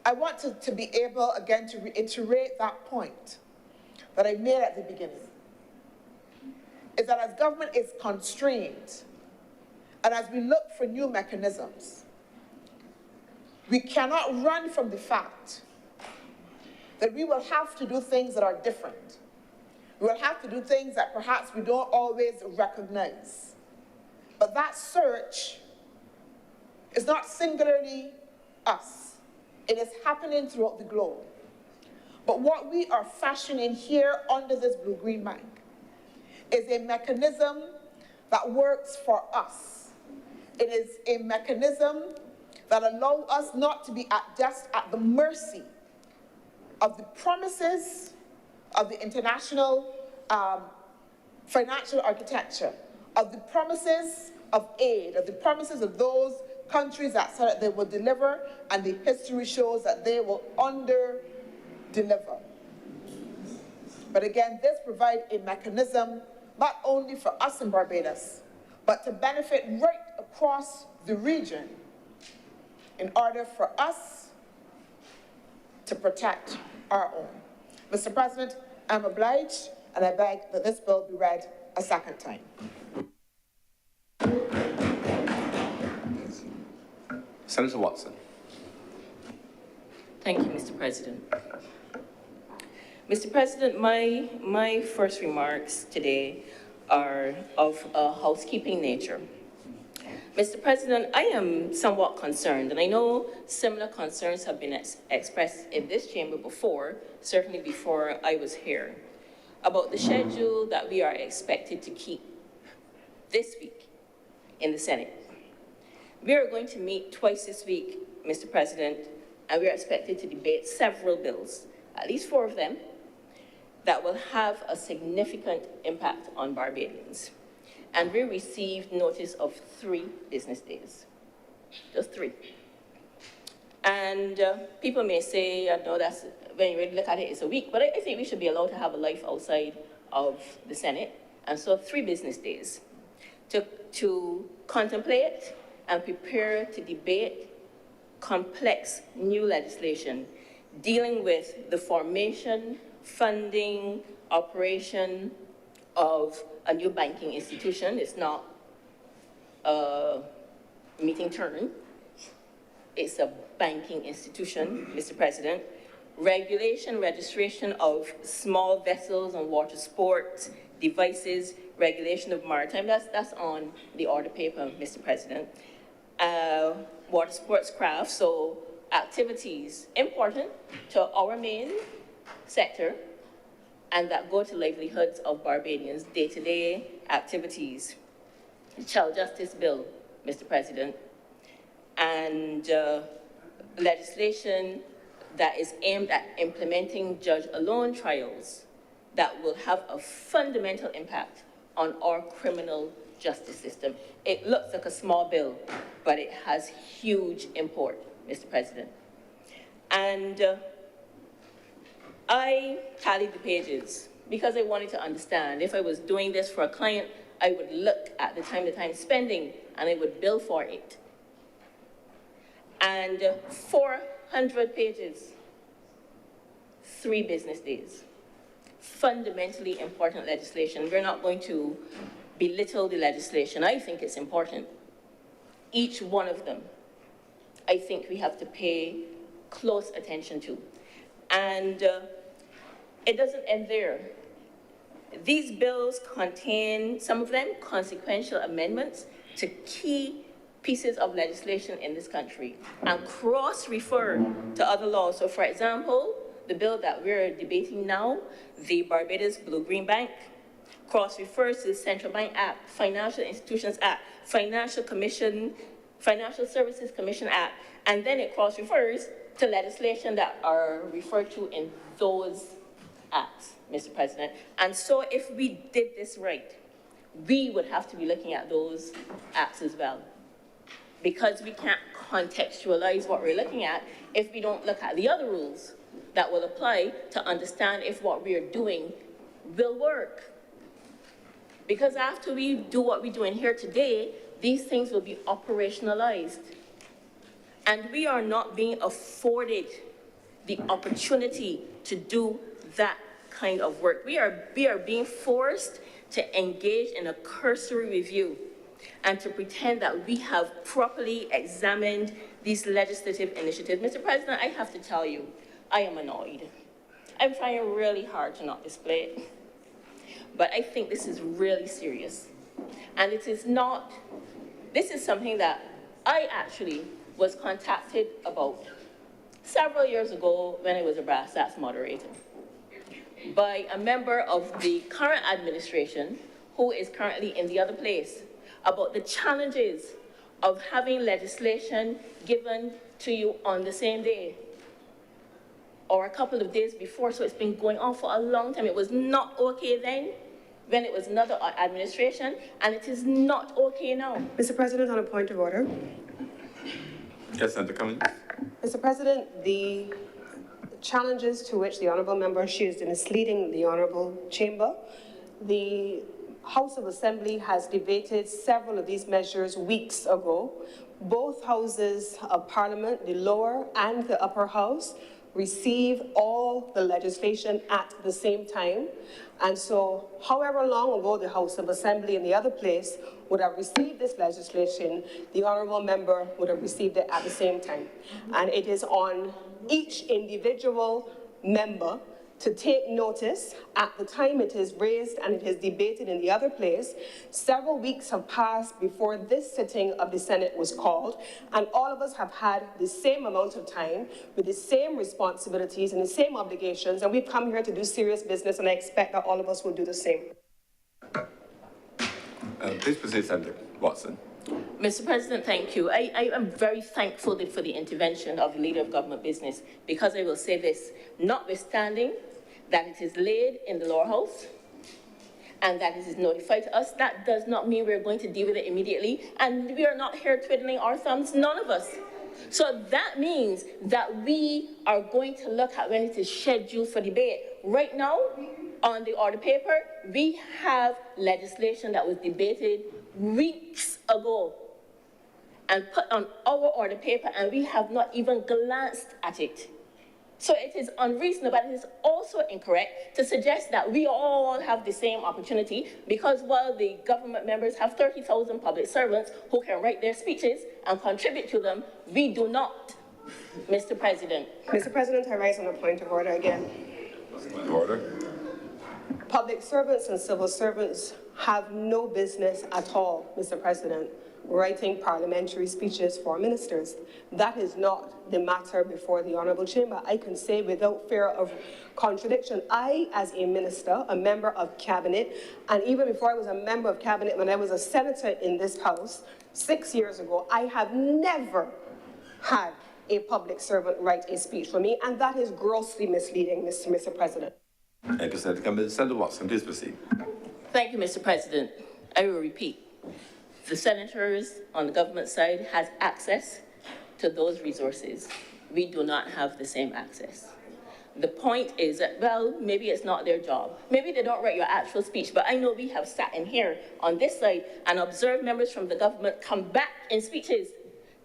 I want to be able, again, to reiterate that point that I made at the beginning, is that as government is constrained, and as we look for new mechanisms, we cannot run from the fact that we will have to do things that are different. We will have to do things that perhaps we don't always recognize. But that search is not singularly us. It is happening throughout the globe. But what we are fashioning here under this Blue-Green Bank is a mechanism that works for us. It is a mechanism that allows us not to be just at the mercy of the promises of the international financial architecture, of the promises of aid, of the promises of those countries that said that they will deliver, and the history shows that they will under-deliver. But again, this provides a mechanism not only for us in Barbados, but to benefit right across the region in order for us to protect our own. Mr. President, I'm obliged, and I beg that this bill be read a second time. Senator Watson. Thank you, Mr. President. Mr. President, my first remarks today are of a housekeeping nature. Mr. President, I am somewhat concerned, and I know similar concerns have been expressed in this chamber before, certainly before I was here, about the schedule that we are expected to keep this week in the Senate. We are going to meet twice this week, Mr. President, and we are expected to debate several bills, at least 4 of them, that will have a significant impact on Barbadians. And we received notice of 3 business days, just 3. And people may say, no, that's, when you really look at it, it's a week, but I think we should be allowed to have a life outside of the Senate. And so 3 business days to contemplate and prepare to debate complex new legislation dealing with the formation, funding, operation of a new banking institution. It's not a meeting turn. It's a banking institution, Mr. President. Regulation, registration of small vessels on water sports, devices, regulation of maritime, that's on the order paper, Mr. President. Water sports crafts, so activities important to our main sector and that go to livelihoods of Barbadians, day-to-day activities. The Child Justice Bill, Mr. President, and legislation that is aimed at implementing judge-alone trials that will have a fundamental impact on our criminal justice system. It looks like a small bill, but it has huge import, Mr. President. And I tallied the pages because I wanted to understand. If I was doing this for a client, I would look at the time spending and I would bill for it. And 400 pages, 3 business days. Fundamentally important legislation. We're not going to belittle the legislation. I think it's important. Each one of them, I think we have to pay close attention to. And it doesn't end there. These bills contain, some of them, consequential amendments to key pieces of legislation in this country and cross-refer to other laws. So, for example, the bill that we're debating now, the Barbados Blue-Green Bank, cross-refers to the Central Bank Act, Financial Institutions Act, Financial Services Commission Act, and then it cross-refers to legislation that are referred to in those acts, Mr. President. And so if we did this right, we would have to be looking at those acts as well. Because we can't contextualize what we're looking at if we don't look at the other rules that will apply to understand if what we are doing will work. Because after we do what we're doing here today, these things will be operationalized. And we are not being afforded the opportunity to do that kind of work. We are being forced to engage in a cursory review and to pretend that we have properly examined these legislative initiatives. Mr. President, I have to tell you, I am annoyed. I'm trying really hard to not display it. But I think this is really serious. And it is not, this is something that I actually was contacted about several years ago when I was a Brass Stats moderator by a member of the current administration who is currently in the other place about the challenges of having legislation given to you on the same day or a couple of days before. So it's been going on for a long time. It was not okay then when it was another administration, and it is not okay now. Mr. President, on a point of order. Yes, Senator Cummings. Mr. President, the challenges to which the honourable member is misleading the honourable chamber. The House of Assembly has debated several of these measures weeks ago. Both houses of Parliament, the lower and the upper house, receive all the legislation at the same time. And so, however long ago the House of Assembly in the other place would have received this legislation, the honourable member would have received it at the same time. And it is on each individual member to take notice at the time it is raised and it is debated in the other place. Several weeks have passed before this sitting of the Senate was called, and all of us have had the same amount of time with the same responsibilities and the same obligations, and we've come here to do serious business, and I expect that all of us will do the same. Please proceed, Senator Watson. Mr. President, thank you. I am very thankful for the intervention of the Leader of Government Business, because I will say this, notwithstanding that it is laid in the lower house and that it is notified to us, that does not mean we're going to deal with it immediately. And we are not here twiddling our thumbs, none of us. So that means that we are going to look at when it is scheduled for debate. Right now, on the order paper, we have legislation that was debated weeks ago and put on our order paper, and we have not even glanced at it. So it is unreasonable, but it is also incorrect to suggest that we all have the same opportunity, because while the government members have 30,000 public servants who can write their speeches and contribute to them, we do not, Mr. President. Mr. President, I rise on a point of order again. Order. Public servants and civil servants have no business at all, Mr. President, writing parliamentary speeches for ministers. That is not the matter before the Honourable Chamber. I can say without fear of contradiction, I, as a minister, a member of cabinet, and even before I was a member of cabinet, when I was a senator in this House 6 years ago, I have never had a public servant write a speech for me, and that is grossly misleading, Mr. President. Thank you, Senator. Senator Watson, please proceed. Thank you, Mr. President. I will repeat. The senators on the government side has access to those resources. We do not have the same access. The point is that, well, maybe it's not their job. Maybe they don't write your actual speech, but I know we have sat in here on this side and observed members from the government come back in speeches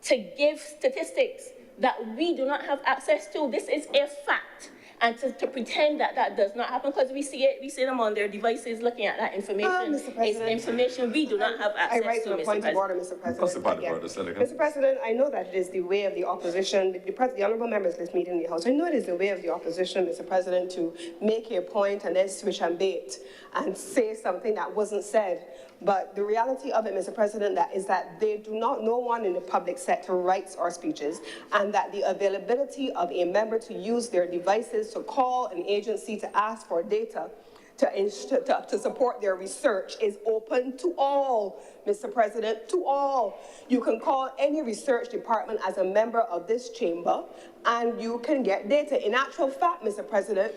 to give statistics that we do not have access to. This is a fact. And to pretend that that does not happen, because we see them on their devices looking at that information. Mr. President, it's information we do not have access to, I rise on a point of order, Mr. President. What's the point of order, Senator? Mr. President, I know that it is the way of the opposition, the honourable members of this meeting in the House, I know it is the way of the opposition, Mr. President, to make a point and then switch and bait and say something that wasn't said. But the reality of it, Mr. President, is that no one in the public sector writes our speeches, and that the availability of a member to use their devices to call an agency to ask for data to support their research is open to all, Mr. President, to all. You can call any research department as a member of this chamber, and you can get data. In actual fact, Mr. President,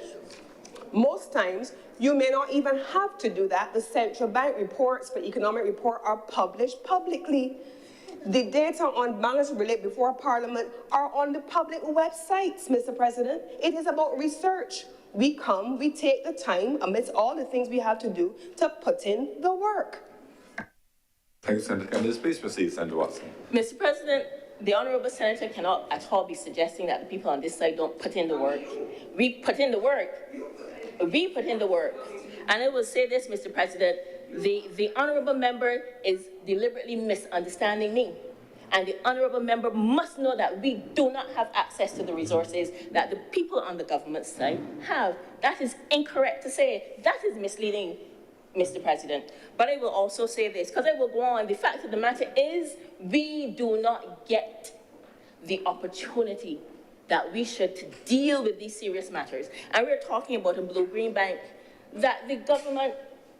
most times, you may not even have to do that. The central bank reports for economic report are published publicly. The data on balance relate before Parliament are on the public websites, Mr. President. It is about research. We come, we take the time, amidst all the things we have to do, to put in the work. Thank you, Senator Campbell. Please proceed, Senator Watson. Mr. President, the honourable senator cannot at all be suggesting that the people on this side don't put in the work. We put in the work. We put in the work. And I will say this, Mr. President, the honourable member is deliberately misunderstanding me. And the honourable member must know that we do not have access to the resources that the people on the government side have. That is incorrect to say. That is misleading, Mr. President. But I will also say this, because I will go on. The fact of the matter is, we do not get the opportunity that we should to deal with these serious matters. And we're talking about a blue-green bank that the government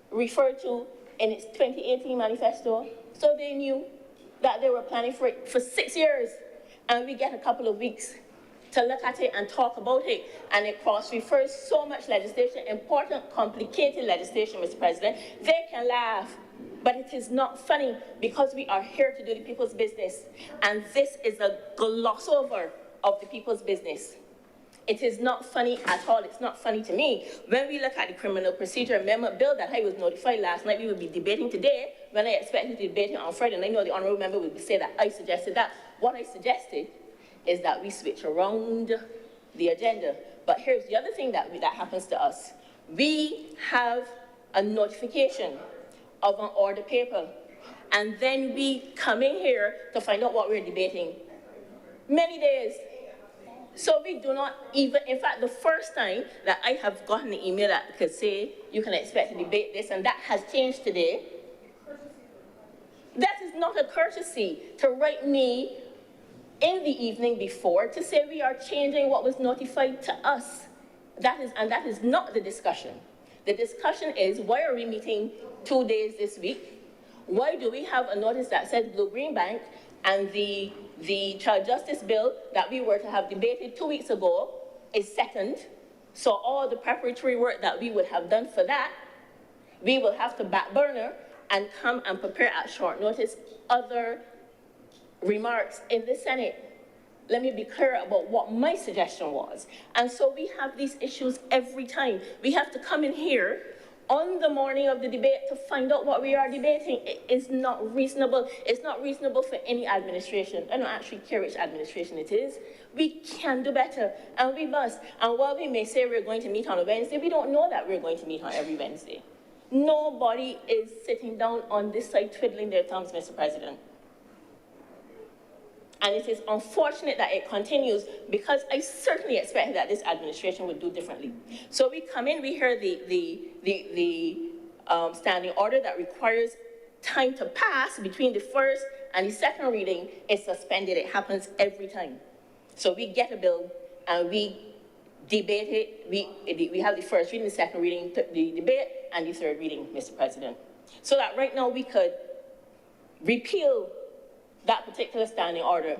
referred to in its 2018 manifesto. So they knew that they were planning for it for 6 years. And we get a couple of weeks to look at it and talk about it. And it cross-refers so much legislation, important, complicated legislation, Mr. President. They can laugh, but it is not funny, because we are here to do the people's business. And this is a gloss over of the people's business. It is not funny at all. It's not funny to me. When we look at the Criminal Procedure Amendment Bill that I was notified last night we will be debating today, when I expected to debate it on Friday, and I know the honourable member would say that I suggested that. What I suggested is that we switch around the agenda. But here's the other thing that happens to us. We have a notification of an order paper, and then we come in here to find out what we're debating. Many days. So we do not even, in fact, the first time that I have gotten an email that could say, you can expect to debate this, and that has changed today. That is not a courtesy to write me in the evening before to say we are changing what was notified to us. That is not the discussion. The discussion is, why are we meeting 2 days this week? Why do we have a notice that says Blue-Green Bank, and the Child Justice Bill that we were to have debated 2 weeks ago is second? So all the preparatory work that we would have done for that, we will have to back burner and come and prepare at short notice other remarks in the Senate. let me be clear about what my suggestion was. And so we have these issues every time. We have to come in here on the morning of the debate to find out what we are debating. It is not reasonable. It's not reasonable for any administration. I don't actually care which administration it is. We can do better, and we must. And while we may say we're going to meet on a Wednesday, we don't know that we're going to meet on every Wednesday. Nobody is sitting down on this side twiddling their thumbs, Mr. President. And it is unfortunate that it continues, because I certainly expected that this administration would do differently. So we come in, we hear the standing order that requires time to pass between the first and the second reading is suspended. It happens every time. So we get a bill and we debate it. We have the first reading, the second reading, the debate, and the third reading, Mr. President. So that right now we could repeal that particular standing order,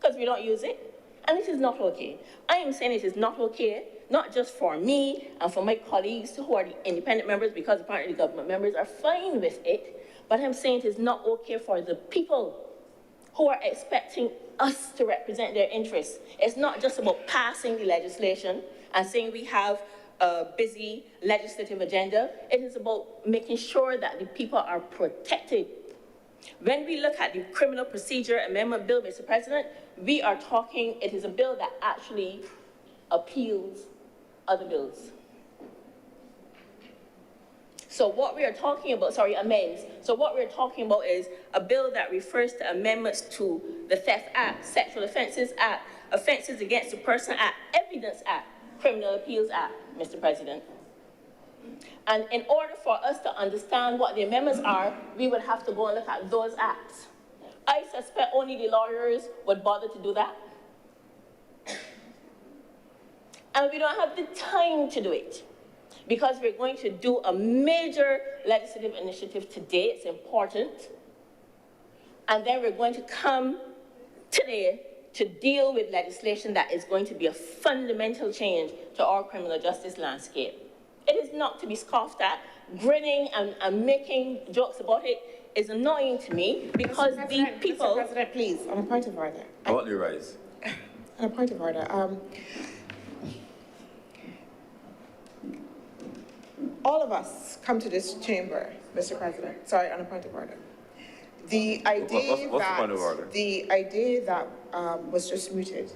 because we don't use it, and it is not okay. I am saying it is not okay, not just for me and for my colleagues who are the independent members, because apparently the government members are fine with it, but I'm saying it is not okay for the people who are expecting us to represent their interests. It's not just about passing the legislation and saying we have a busy legislative agenda. It is about making sure that the people are protected. When we look at the Criminal Procedure Amendment Bill, Mr. President, we are talking, it is a bill that actually appeals other bills. So what we are talking about, amends. So what we're talking about is a bill that refers to amendments to the Theft Act, Sexual Offences Act, Offences Against the Person Act, Evidence Act, Criminal Appeals Act, Mr. President. And in order for us to understand what the amendments are, we would have to go and look at those acts. I suspect only the lawyers would bother to do that. And we don't have the time to do it, because we're going to do a major legislative initiative today. It's important. And then we're going to come today to deal with legislation that is going to be a fundamental change to our criminal justice landscape. It is not to be scoffed at. Grinning and making jokes about it is annoying to me, because the people... Mr. President, please, on a point of order. I want you rise. On a point of order. All of us come to this chamber, Mr. President. Sorry, on a point of order. The idea What's the point of order? The idea that was just mooted,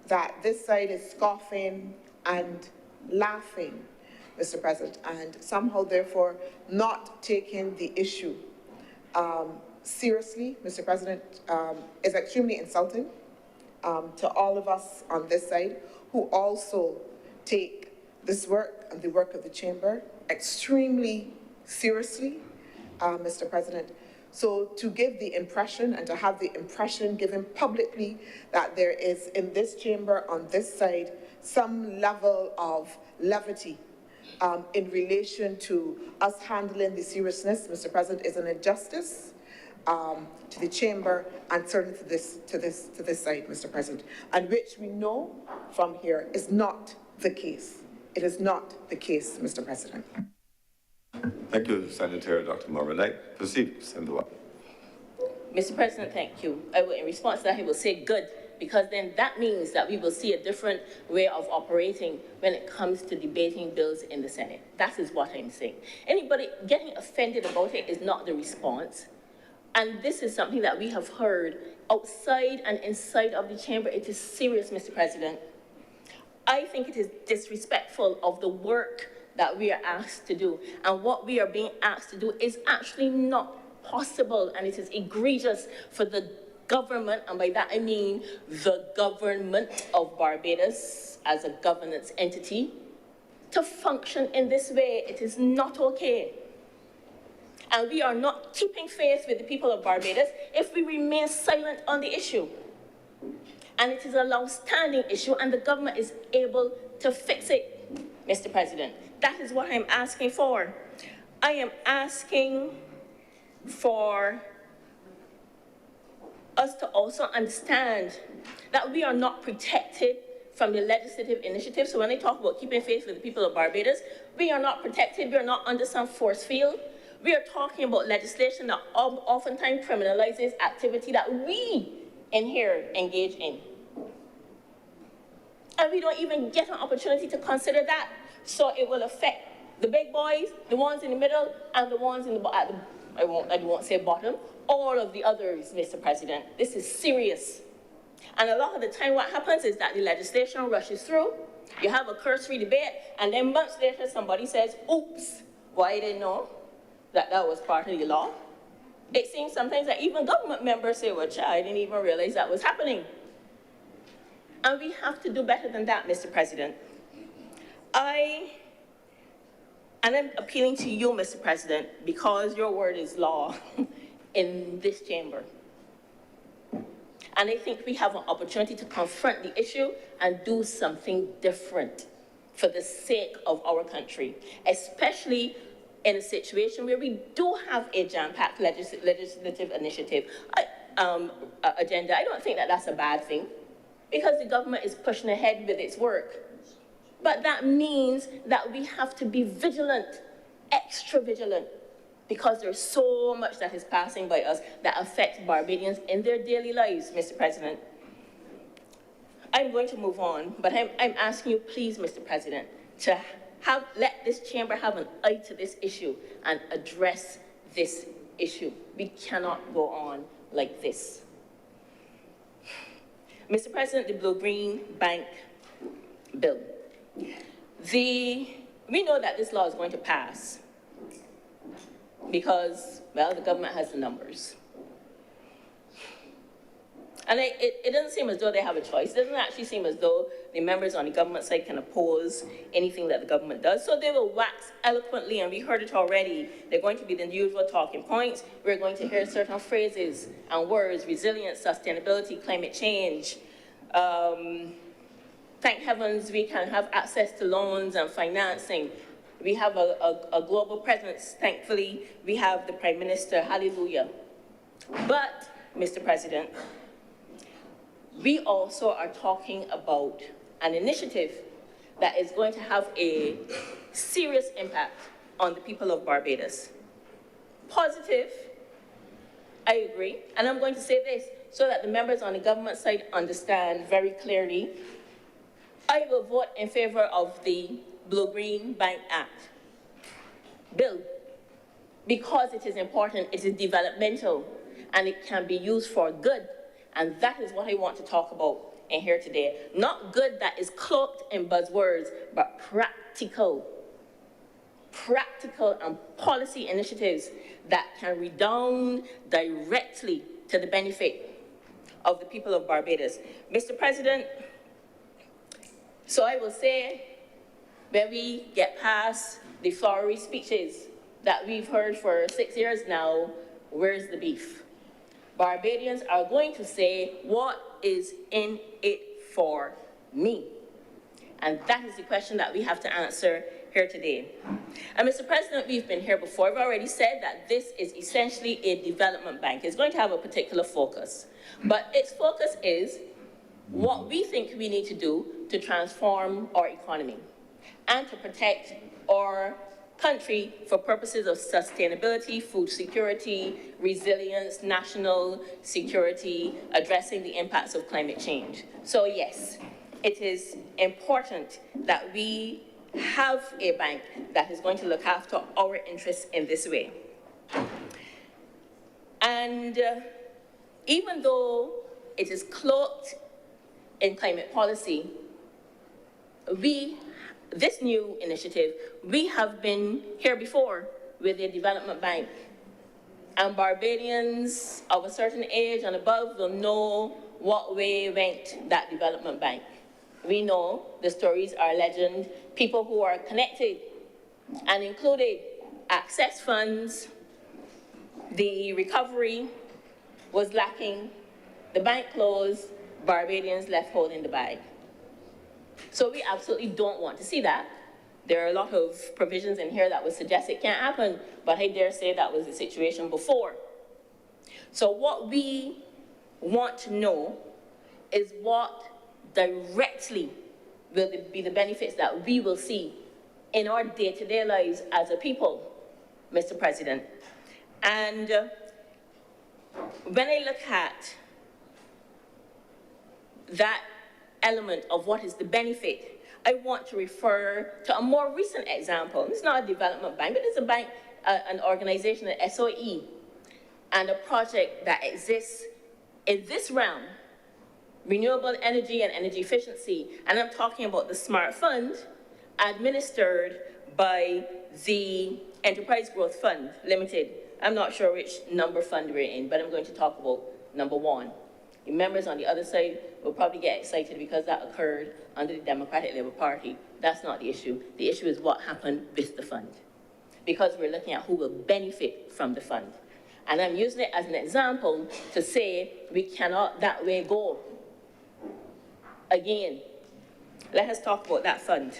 that this side is scoffing and laughing, Mr. President, and somehow, therefore, not taking the issue seriously, Mr. President, is extremely insulting to all of us on this side, who also take this work and the work of the chamber extremely seriously, Mr. President. So to give the impression, and to have the impression given publicly, that there is in this chamber on this side some level of levity in relation to us handling the seriousness, Mr. President, is an injustice to the chamber, and certainly to this side, Mr. President, and which we know from here is not the case. It is not the case, Mr. President. Thank you, Senator Dr. Morvan. Proceed, Senator Watt. Mr. President, thank you. In response to that, I will say good, because then that means that we will see a different way of operating when it comes to debating bills in the Senate. That is what I'm saying. Anybody getting offended about it is not the response. And this is something that we have heard outside and inside of the chamber. It is serious, Mr. President. I think it is disrespectful of the work that we are asked to do. And what we are being asked to do is actually not possible, and it is egregious for the government, and by that I mean the government of Barbados as a governance entity, to function in this way. It is not okay. And we are not keeping faith with the people of Barbados if we remain silent on the issue. And it is a long-standing issue, and the government is able to fix it, Mr. President. That is what I'm asking for. I am asking for us to also understand that we are not protected from the legislative initiative. So when they talk about keeping faith with the people of Barbados, we are not protected. We are not under some force field. We are talking about legislation that oftentimes criminalizes activity that we in here engage in. And we don't even get an opportunity to consider that. So it will affect the big boys, the ones in the middle, and the ones in I won't say bottom, all of the others, Mr. President. This is serious. And a lot of the time what happens is that the legislation rushes through, you have a cursory debate, and then months later somebody says, oops, well, I didn't know that that was part of the law. It seems sometimes that even government members say, well, child, I didn't even realize that was happening. And we have to do better than that, Mr. President. And I'm appealing to you, Mr. President, because your word is law in this chamber. And I think we have an opportunity to confront the issue and do something different for the sake of our country, especially in a situation where we do have a jam-packed legislative initiative agenda. I don't think that that's a bad thing, because the government is pushing ahead with its work. But that means that we have to be vigilant, extra vigilant, because there's so much that is passing by us that affects Barbadians in their daily lives, Mr. President. I'm going to move on, but I'm asking you, please, Mr. President, to let this chamber have an eye to this issue and address this issue. We cannot go on like this. Mr. President, the Blue-Green Bank bill. We know that this law is going to pass because, well, the government has the numbers. And it doesn't seem as though they have a choice. It doesn't actually seem as though the members on the government side can oppose anything that the government does. So they will wax eloquently, and we heard it already. They're going to be the usual talking points. We're going to hear certain phrases and words: resilience, sustainability, climate change. Thank heavens we can have access to loans and financing. We have a global presence, thankfully. We have the Prime Minister, hallelujah. But, Mr. President, we also are talking about an initiative that is going to have a serious impact on the people of Barbados. Positive, I agree, and I'm going to say this so that the members on the government side understand very clearly. I will vote in favor of the Blue-Green Bank Act bill because it is important, it is developmental, and it can be used for good. And that is what I want to talk about in here today. Not good that is cloaked in buzzwords, but practical and policy initiatives that can redound directly to the benefit of the people of Barbados. Mr. President, so I will say, when we get past the flowery speeches that we've heard for 6 years now, where's the beef? Barbadians are going to say, what is in it for me? And that is the question that we have to answer here today. And Mr. President, we've been here before. I've already said that this is essentially a development bank. It's going to have a particular focus. But its focus is what we think we need to do to transform our economy and to protect our country for purposes of sustainability, food security, resilience, national security, addressing the impacts of climate change. So yes, it is important that we have a bank that is going to look after our interests in this way. And even though it is cloaked in climate policy, this new initiative, we have been here before with a development bank. And Barbadians of a certain age and above will know what way went that development bank. We know the stories are legend. People who are connected and included access funds. The recovery was lacking. The bank closed. Barbadians left holding the bag. So we absolutely don't want to see that. There are a lot of provisions in here that would suggest it can't happen, but I dare say that was the situation before. So what we want to know is what directly will be the benefits that we will see in our day-to-day lives as a people, Mr. President. And when I look at that element of what is the benefit, I want to refer to a more recent example. It's not a development bank, but it's a bank, an organization, an SOE, and a project that exists in this realm, renewable energy and energy efficiency. And I'm talking about the SMART Fund, administered by the Enterprise Growth Fund Limited. I'm not sure which number fund we're in, but I'm going to talk about number 1. The members on the other side will probably get excited because that occurred under the Democratic Labour Party. That's not the issue. The issue is what happened with the fund, because we're looking at who will benefit from the fund. And I'm using it as an example to say we cannot that way go. Again, let us talk about that fund.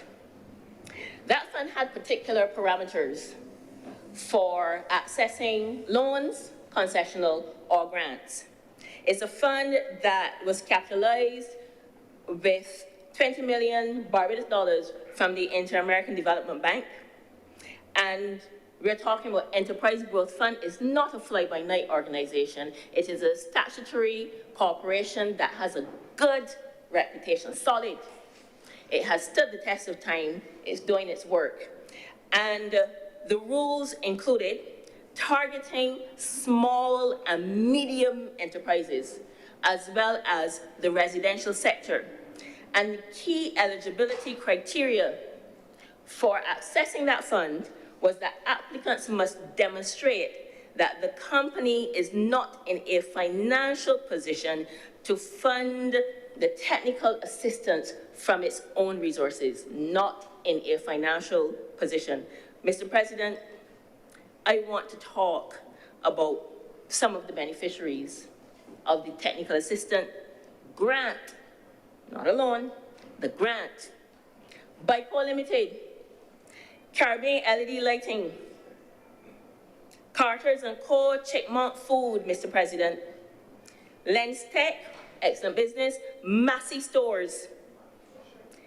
That fund had particular parameters for accessing loans, concessional, or grants. It's a fund that was capitalized with 20 million Barbados dollars from the Inter-American Development Bank. And we're talking about Enterprise Growth Fund. It's not a fly-by-night organization. It is a statutory corporation that has a good reputation, solid. It has stood the test of time. It's doing its work. And the rules included targeting small and medium enterprises, as well as the residential sector. And the key eligibility criteria for accessing that fund was that applicants must demonstrate that the company is not in a financial position to fund the technical assistance from its own resources, not in a financial position. Mr. President, I want to talk about some of the beneficiaries of the technical assistance grant, not a loan, the grant. Bico Limited, Caribbean LED Lighting, Carter's & Co., Chickmont Food, Mr. President, Lens Tech, excellent business, Massey Stores,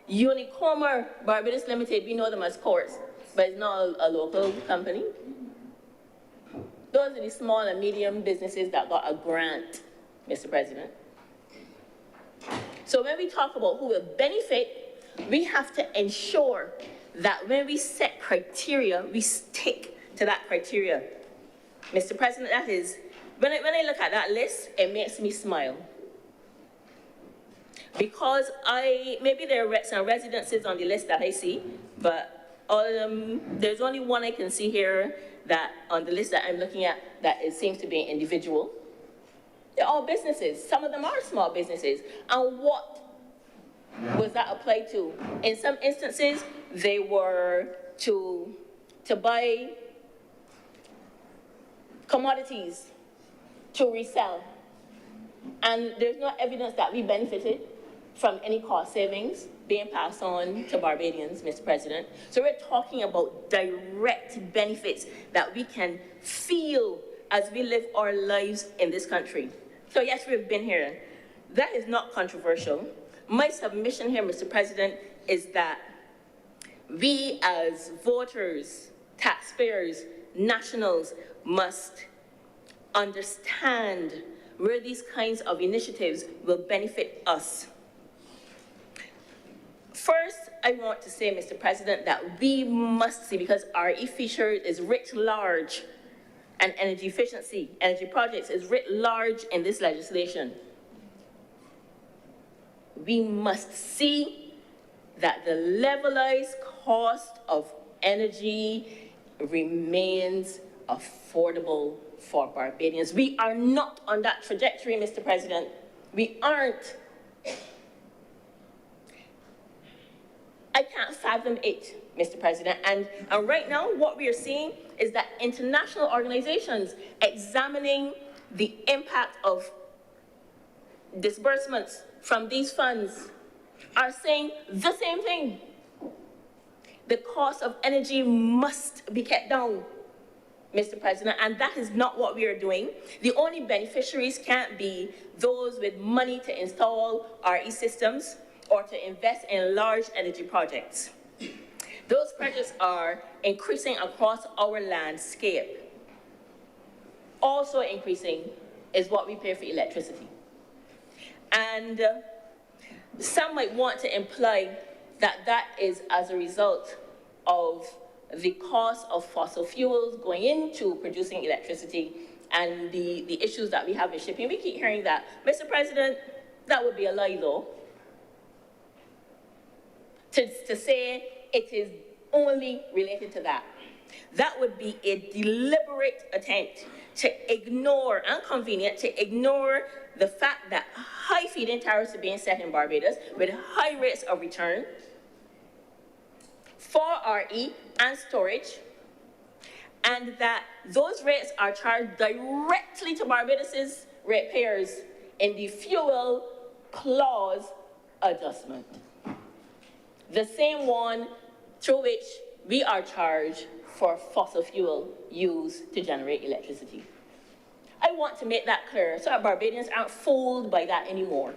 Unicomer Barbados Limited, we know them as Courts, but it's not a local company. Those are the small and medium businesses that got a grant, Mr. President. So when we talk about who will benefit, we have to ensure that when we set criteria, we stick to that criteria. Mr. President, that is, when I look at that list, it makes me smile. Because maybe there are some residences on the list that I see, but all of them, there's only one I can see here that on the list that I'm looking at that it seems to be an individual. They're all businesses. Some of them are small businesses. And what was that applied to? In some instances, they were to buy commodities to resell. And there's no evidence that we benefited from any cost savings being passed on to Barbadians, Mr. President. So we're talking about direct benefits that we can feel as we live our lives in this country. So yes, we've been here. That is not controversial. My submission here, Mr. President, is that we as voters, taxpayers, nationals must understand where these kinds of initiatives will benefit us. First, I want to say, Mr. President, that we must see, because RE feature is writ large, and energy efficiency, energy projects is writ large in this legislation. We must see that the levelized cost of energy remains affordable for Barbadians. We are not on that trajectory, Mr. President. We aren't. I can't fathom it, Mr. President. And right now, what we are seeing is that international organizations examining the impact of disbursements from these funds are saying the same thing. The cost of energy must be kept down, Mr. President, and that is not what we are doing. The only beneficiaries can't be those with money to install RE systems or to invest in large energy projects. Those projects are increasing across our landscape. Also increasing is what we pay for electricity. And some might want to imply that that is as a result of the cost of fossil fuels going into producing electricity and the issues that we have in shipping. We keep hearing that. Mr. President, that would be a lie, though, to say it is only related to that. That would be a deliberate attempt to ignore, and convenient, to ignore the fact that high feed-in tariffs are being set in Barbados with high rates of return for RE and storage, and that those rates are charged directly to Barbados's ratepayers in the fuel clause adjustment. The same one through which we are charged for fossil fuel used to generate electricity. I want to make that clear so that Barbadians aren't fooled by that anymore.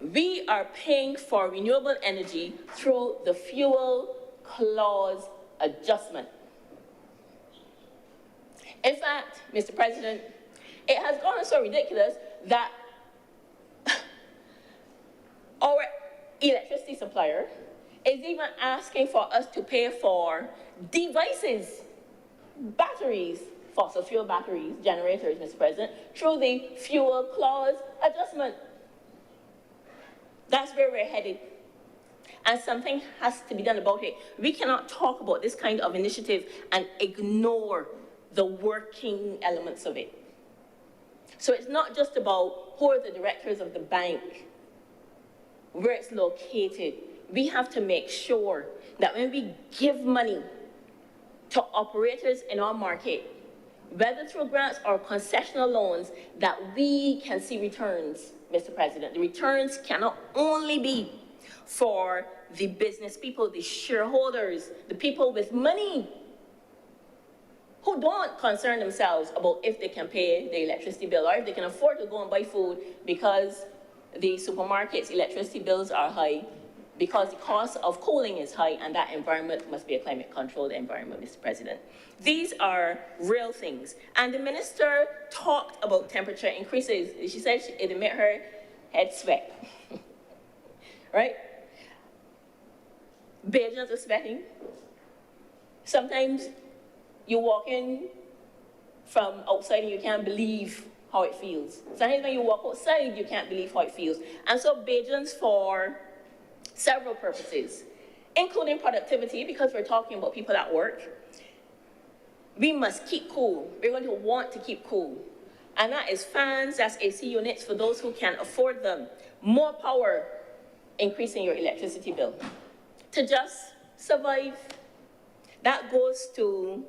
We are paying for renewable energy through the fuel clause adjustment. In fact, Mr. President, it has gone so ridiculous that our electricity supplier is even asking for us to pay for devices, batteries, fossil fuel batteries, generators, Mr. President, through the fuel clause adjustment. That's where we're headed. And something has to be done about it. We cannot talk about this kind of initiative and ignore the working elements of it. So it's not just about who are the directors of the bank, where it's located. We have to make sure that when we give money to operators in our market, whether through grants or concessional loans, that we can see returns, Mr. President. The returns cannot only be for the business people, the shareholders, the people with money who don't concern themselves about if they can pay the electricity bill or if they can afford to go and buy food because the supermarket's electricity bills are high, because the cost of cooling is high, and that environment must be a climate-controlled environment, Mr. President. These are real things. And the minister talked about temperature increases. She said it made her head sweat, right? Bajans are sweating. Sometimes you walk in from outside and you can't believe how it feels. Sometimes when you walk outside, you can't believe how it feels. And so Bajans, for several purposes, including productivity, because we're talking about people at work, we must keep cool. We're going to want to keep cool. And that is fans, that's AC units for those who can afford them. More power, increasing your electricity bill. To just survive, that goes to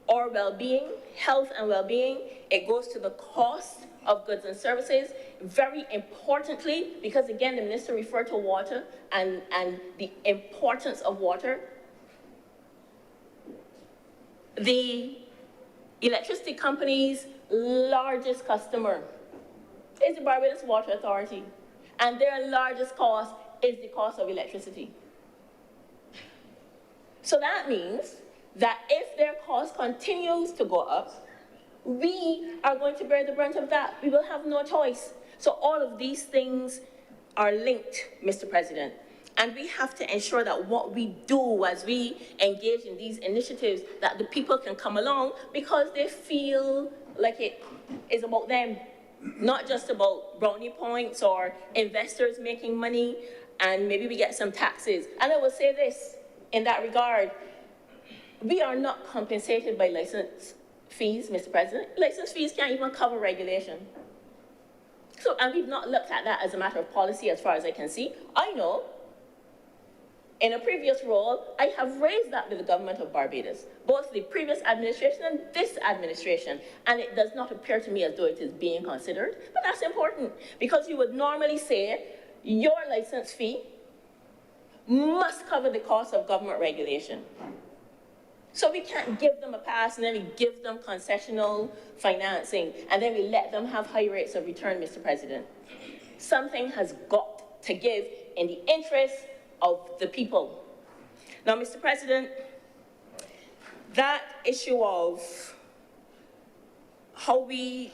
our well-being, health and well-being. It goes to the cost of goods and services. Very importantly, because again, the minister referred to water and the importance of water. The electricity company's largest customer is the Barbados Water Authority, and their largest cost is the cost of electricity. So that means that if their cost continues to go up, we are going to bear the brunt of that. We will have no choice. So all of these things are linked, Mr. President. And we have to ensure that what we do as we engage in these initiatives, that the people can come along because they feel like it is about them, not just about brownie points or investors making money, and maybe we get some taxes. And I will say this in that regard, we are not compensated by license fees, Mr. President. License fees can't even cover regulation. So, and we've not looked at that as a matter of policy as far as I can see. I know, in a previous role, I have raised that with the government of Barbados, both the previous administration and this administration, and it does not appear to me as though it is being considered, but that's important, because you would normally say your license fee must cover the cost of government regulation. So we can't give them a pass and then we give them concessional financing and then we let them have high rates of return, Mr. President. Something has got to give in the interest of the people. Now, Mr. President, that issue of how we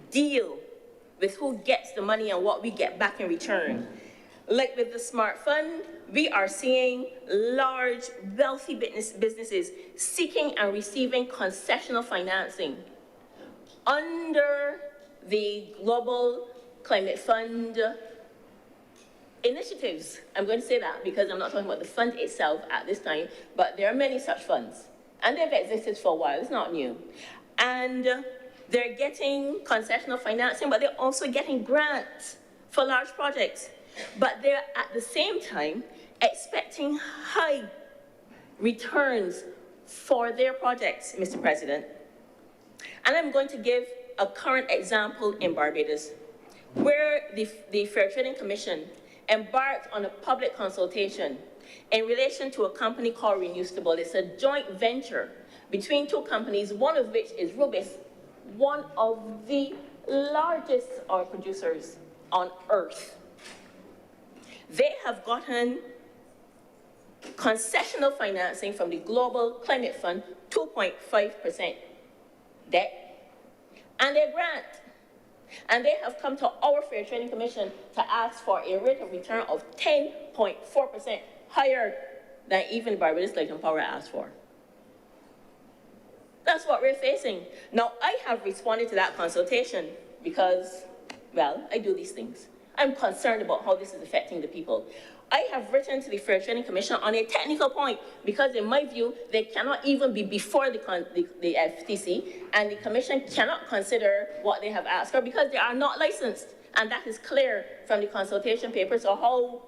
deal with who gets the money and what we get back in return. Like with the Smart Fund, we are seeing large, wealthy businesses seeking and receiving concessional financing under the Global Climate Fund initiatives. I'm going to say that because I'm not talking about the fund itself at this time, but there are many such funds. And they've existed for a while, it's not new. And they're getting concessional financing, but they're also getting grants for large projects. But they're at the same time expecting high returns for their projects, Mr. President. And I'm going to give a current example in Barbados, where the Fair Trading Commission embarked on a public consultation in relation to a company called Renewstable. It's a joint venture between two companies, one of which is Rubis, one of the largest oil producers on earth. They have gotten concessional financing from the Global Climate Fund, 2.5% debt, and their grant. And they have come to our Fair Trading Commission to ask for a rate of return of 10.4%, higher than even Barbados Light and Power asked for. That's what we're facing. Now, I have responded to that consultation because, well, I do these things. I'm concerned about how this is affecting the people. I have written to the Fair Trading Commission on a technical point because, in my view, they cannot even be before the FTC, and the Commission cannot consider what they have asked for because they are not licensed. And that is clear from the consultation paper. So how,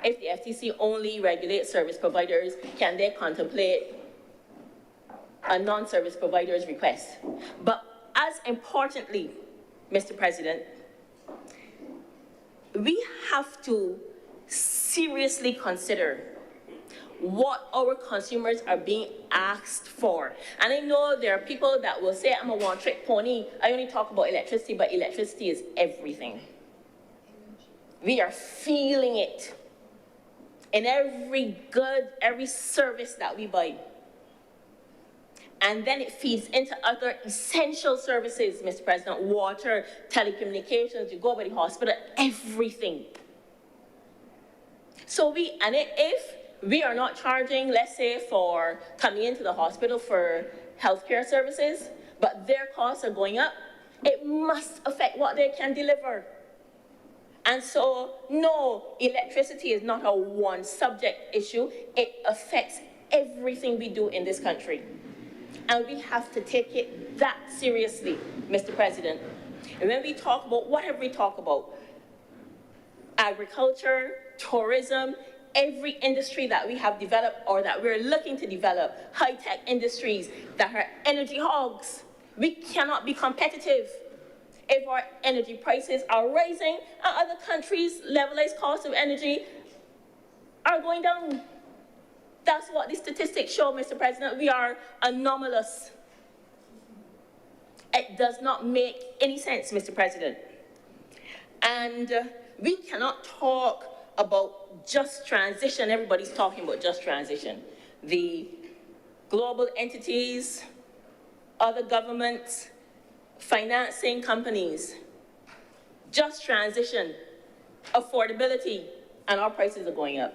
if the FTC only regulates service providers, can they contemplate a non-service provider's request? But as importantly, Mr. President, we have to seriously consider what our consumers are being asked for. And I know there are people that will say, I'm a one-trick pony. I only talk about electricity, but electricity is everything. We are feeling it in every good, every service that we buy. And then it feeds into other essential services, Mr. President, water, telecommunications, you go by the hospital, everything. So if we are not charging, let's say, for coming into the hospital for healthcare services, but their costs are going up, it must affect what they can deliver. And so, no, electricity is not a one subject issue. It affects everything we do in this country. And we have to take it that seriously, Mr. President. And when we talk about, whatever we talk about, agriculture, tourism, every industry that we have developed or that we're looking to develop, high-tech industries that are energy hogs, we cannot be competitive if our energy prices are rising and other countries' levelized costs of energy are going down. That's what the statistics show, Mr. President. We are anomalous. It does not make any sense, Mr. President. And we cannot talk about just transition. Everybody's talking about just transition. The global entities, other governments, financing companies, just transition, affordability, and our prices are going up.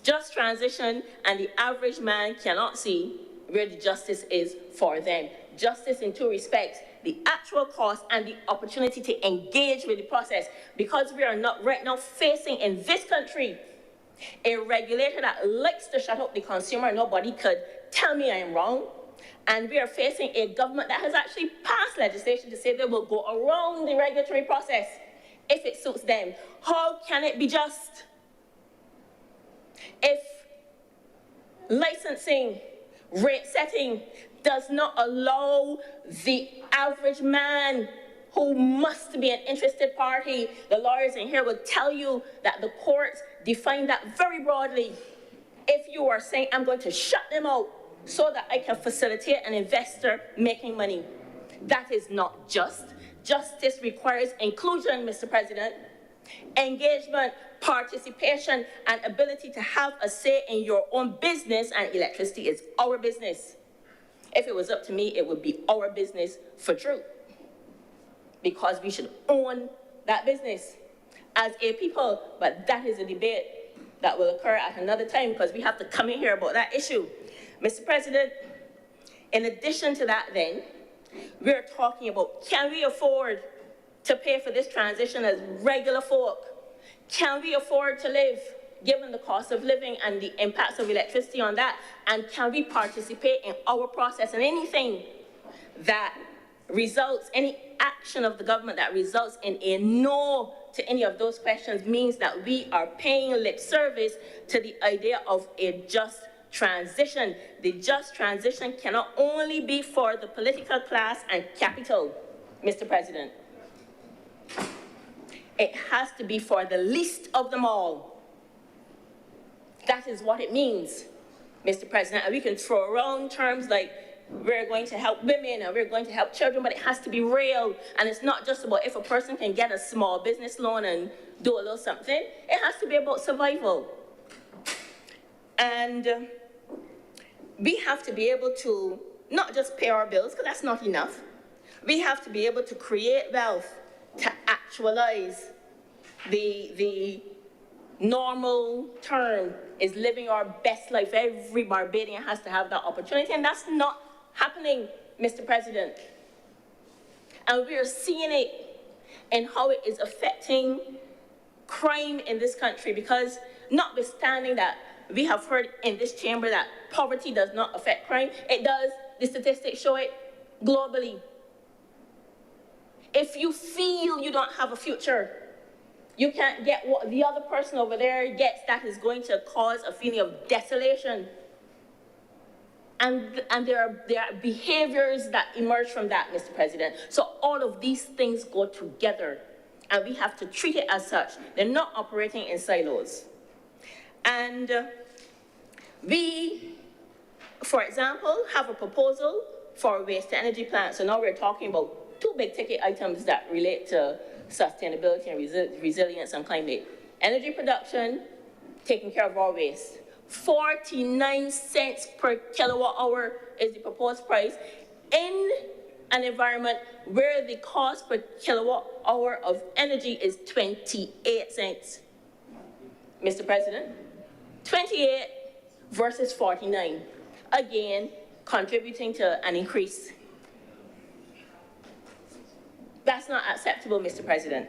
Just transition, and the average man cannot see where the justice is for them. Justice in two respects, the actual cost and the opportunity to engage with the process, because we are not right now facing in this country a regulator that likes to shut up the consumer. Nobody could tell me I am wrong. And we are facing a government that has actually passed legislation to say they will go around the regulatory process if it suits them. How can it be just? If licensing, rate setting does not allow the average man who must be an interested party, the lawyers in here will tell you that the courts define that very broadly. If you are saying, I'm going to shut them out so that I can facilitate an investor making money, that is not just. Justice requires inclusion, Mr. President, engagement, participation, and ability to have a say in your own business, and electricity is our business. If it was up to me, it would be our business for true. because we should own that business as a people, but that is a debate that will occur at another time because we have to come in here about that issue. Mr. President, in addition to that then, we're talking about, can we afford to pay for this transition as regular folk? Can we afford to live, given the cost of living and the impacts of electricity on that? And can we participate in our process and anything that results, any action of the government that results in a no to any of those questions means that we are paying lip service to the idea of a just transition. The just transition cannot only be for the political class and capital, Mr. President. It has to be for the least of them all. That is what it means, Mr. President. And we can throw around terms like we're going to help women and we're going to help children, but it has to be real. And it's not just about if a person can get a small business loan and do a little something. It has to be about survival. And we have to be able to not just pay our bills, because that's not enough. We have to be able to create wealth to actualize the normal term is living our best life. Every Barbadian has to have that opportunity, and that's not happening, Mr. President. And we are seeing it in how it is affecting crime in this country, because notwithstanding that we have heard in this chamber that poverty does not affect crime, it does. The statistics show it globally. If you feel you don't have a future, you can't get what the other person over there gets, that is going to cause a feeling of desolation. And there are behaviors that emerge from that, Mr. President. So all of these things go together, and we have to treat it as such. They're not operating in silos. And we, for example, have a proposal for a waste-to-energy plant. So now we're talking about two big ticket items that relate to sustainability and resilience and climate. Energy production, taking care of our waste. 49 cents per kilowatt hour is the proposed price in an environment where the cost per kilowatt hour of energy is 28 cents. Mr. President, 28 versus 49. Again, contributing to an increase. That's not acceptable, Mr. President.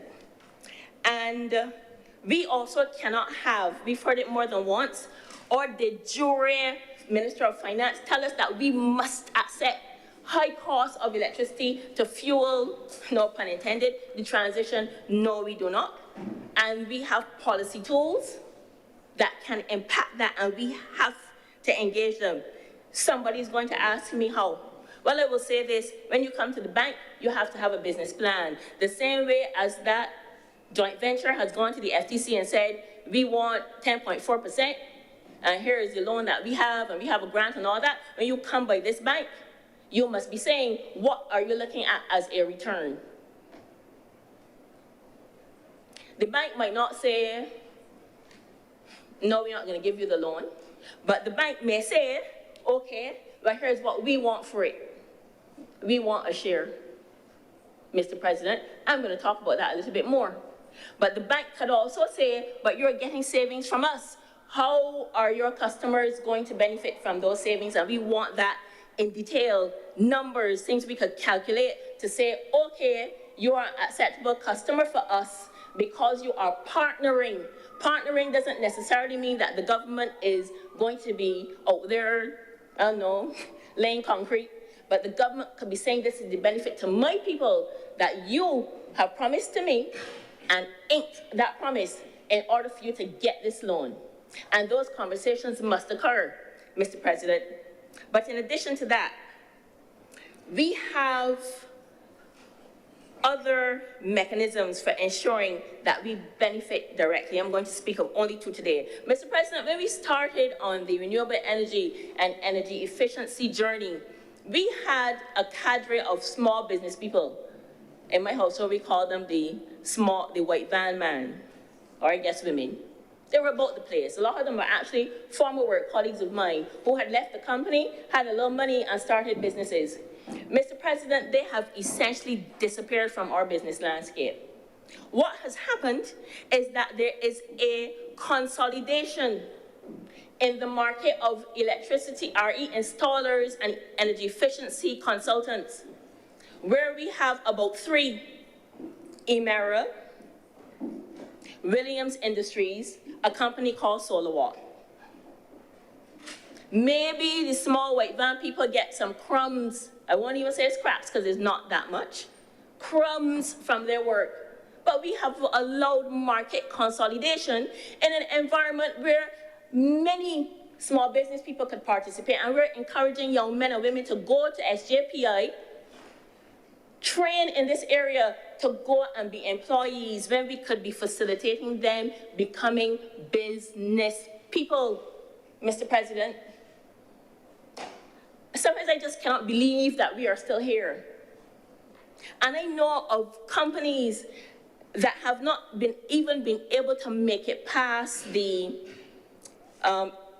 And we also cannot have, we've heard it more than once, or de jure Minister of Finance tell us that we must accept high costs of electricity to fuel, no pun intended, the transition. No, we do not. And we have policy tools that can impact that, and we have to engage them. Somebody's going to ask me how. Well, I will say this, when you come to the bank, you have to have a business plan. The same way as that joint venture has gone to the FTC and said, we want 10.4%, and here is the loan that we have, and we have a grant and all that. When you come by this bank, you must be saying, what are you looking at as a return? The bank might not say, no, we're not going to give you the loan, but the bank may say, okay, but here's what we want for it. We want a share, Mr. President. I'm going to talk about that a little bit more. But the bank could also say, but you're getting savings from us. How are your customers going to benefit from those savings? And we want that in detail, numbers, things we could calculate to say, okay, you are an acceptable customer for us because you are partnering. Partnering doesn't necessarily mean that the government is going to be out there, I don't know, laying concrete, but the government could be saying this is the benefit to my people that you have promised to me and inked that promise in order for you to get this loan. And those conversations must occur, Mr. President. But in addition to that, we have other mechanisms for ensuring that we benefit directly. I'm going to speak of only two today. Mr. President, when we started on the renewable energy and energy efficiency journey, we had a cadre of small business people. In my household, we call them the white van man, or I guess women. They were about the place. A lot of them were actually former work colleagues of mine who had left the company, had a little money, and started businesses. Mr. President, they have essentially disappeared from our business landscape. What has happened is that there is a consolidation in the market of electricity, RE installers and energy efficiency consultants, where we have about 3, Emera, Williams Industries, a company called SolarWatt. Maybe the small white van people get some crumbs. I won't even say scraps because it's not that much. Crumbs from their work. But we have allowed market consolidation in an environment where many small business people could participate, and we're encouraging young men and women to go to SJPI, train in this area to go and be employees when we could be facilitating them becoming business people, Mr. President. Sometimes I just cannot believe that we are still here. And I know of companies that have not even been able to make it past the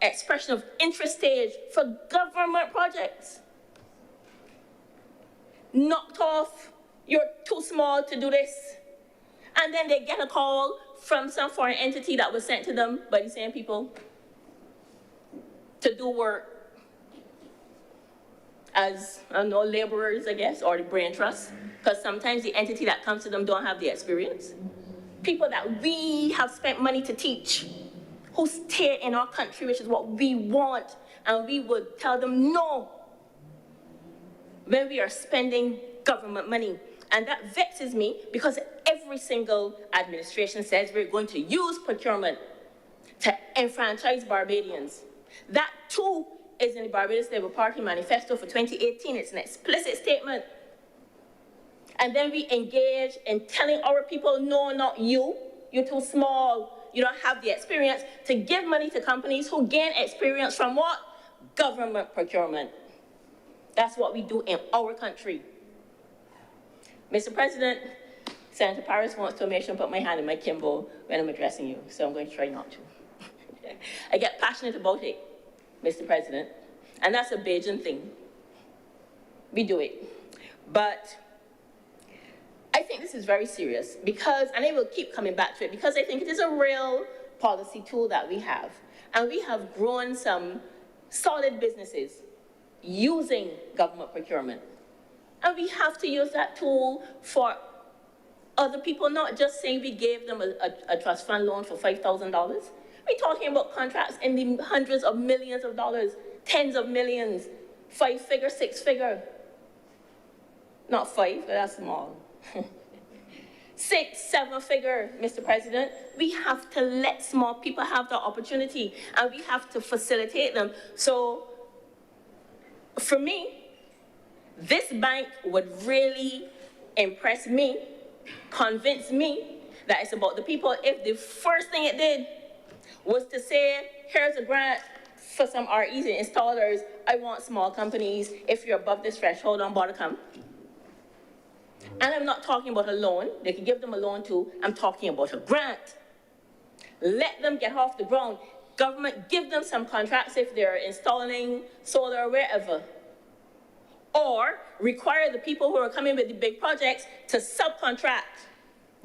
expression of interest stage for government projects. Knocked off, you're too small to do this. And then they get a call from some foreign entity that was sent to them by the same people to do work as, I don't know, laborers, I guess, or the brain trust, because sometimes the entity that comes to them don't have the experience. People that we have spent money to teach, who stay in our country, which is what we want, and we would tell them no when we are spending government money. And that vexes me because every single administration says we're going to use procurement to enfranchise Barbadians. That too is in the Barbados Labour Party manifesto for 2018. It's an explicit statement. And then we engage in telling our people, no, not you. You're too small. You don't have the experience to give money to companies who gain experience from what? Government procurement. That's what we do in our country. Mr. President, Senator Paris wants to make sure I put my hand in my Kimbo when I'm addressing you, so I'm going to try not to. I get passionate about it, Mr. President, and that's a Bajan thing. We do it. But I think this is very serious because, and I will keep coming back to it, because I think it is a real policy tool that we have. And we have grown some solid businesses using government procurement. And we have to use that tool for other people, not just saying we gave them a trust fund loan for $5,000. We're talking about contracts in the hundreds of millions of dollars, tens of millions, 5-figure, 6-figure. Not 5, but that's small. 6, 7-figure, Mr. President. We have to let small people have the opportunity, and we have to facilitate them. So, for me, this bank would really impress me, convince me that it's about the people if the first thing it did was to say, here's a grant for some REs and installers. I want small companies. If you're above this threshold, don't bother come. And I'm not talking about a loan. They can give them a loan too. I'm talking about a grant. Let them get off the ground. Government, give them some contracts if they're installing solar or wherever. Or require the people who are coming with the big projects to subcontract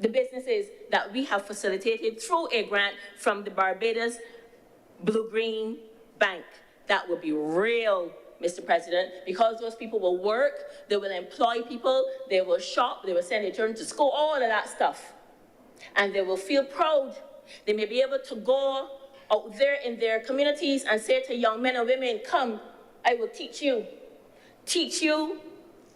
the businesses that we have facilitated through a grant from the Barbados Blue-Green Bank. That would be real, Mr. President, because those people will work, they will employ people, they will shop, they will send their children to school, all of that stuff. And they will feel proud. They may be able to go out there in their communities and say to young men and women, come, I will teach you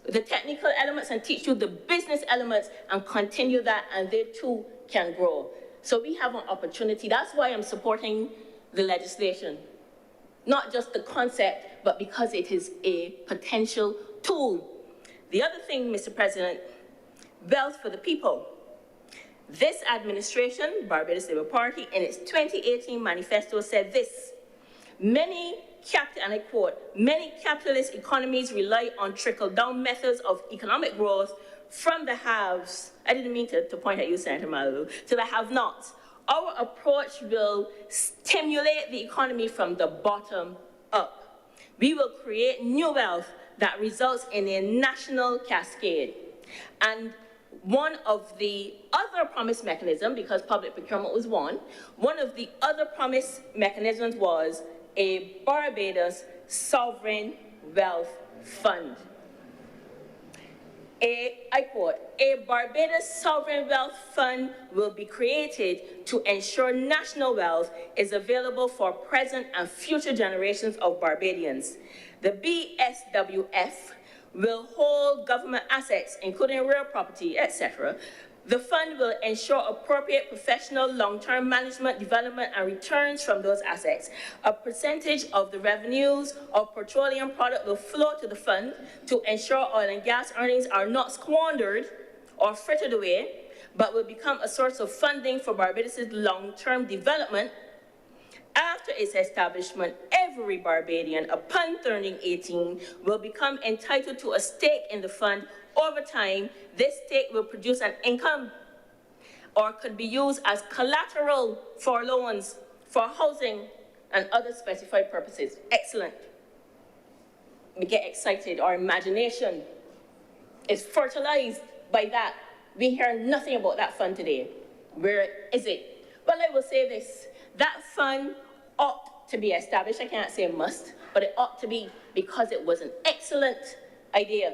the technical elements and teach you the business elements and continue that, and they too can grow. So we have an opportunity. That's why I'm supporting the legislation. Not just the concept, but because it is a potential tool. The other thing, Mr. President, wealth for the people. This administration, Barbados Labour Party, in its 2018 manifesto said this: and I quote, many capitalist economies rely on trickle-down methods of economic growth from the haves. I didn't mean to point at you, Senator Malalu, to the have-nots. Our approach will stimulate the economy from the bottom up. We will create new wealth that results in a national cascade. And one of the other promise mechanisms, because public procurement was one of the other promise mechanisms was a Barbados Sovereign Wealth Fund. I quote, a Barbados Sovereign Wealth Fund will be created to ensure national wealth is available for present and future generations of Barbadians. The BSWF will hold government assets, including real property, etc. The fund will ensure appropriate professional long-term management, development, and returns from those assets. A percentage of the revenues of petroleum product will flow to the fund to ensure oil and gas earnings are not squandered or frittered away, but will become a source of funding for Barbados' long-term development. After its establishment, every Barbadian upon turning 18 will become entitled to a stake in the fund. Over time, this stake will produce an income or could be used as collateral for loans, for housing, and other specified purposes. Excellent. We get excited. Our imagination is fertilized by that. We hear nothing about that fund today. Where is it? Well, I will say this. That fund ought to be established. I can't say must, but it ought to be, because it was an excellent idea.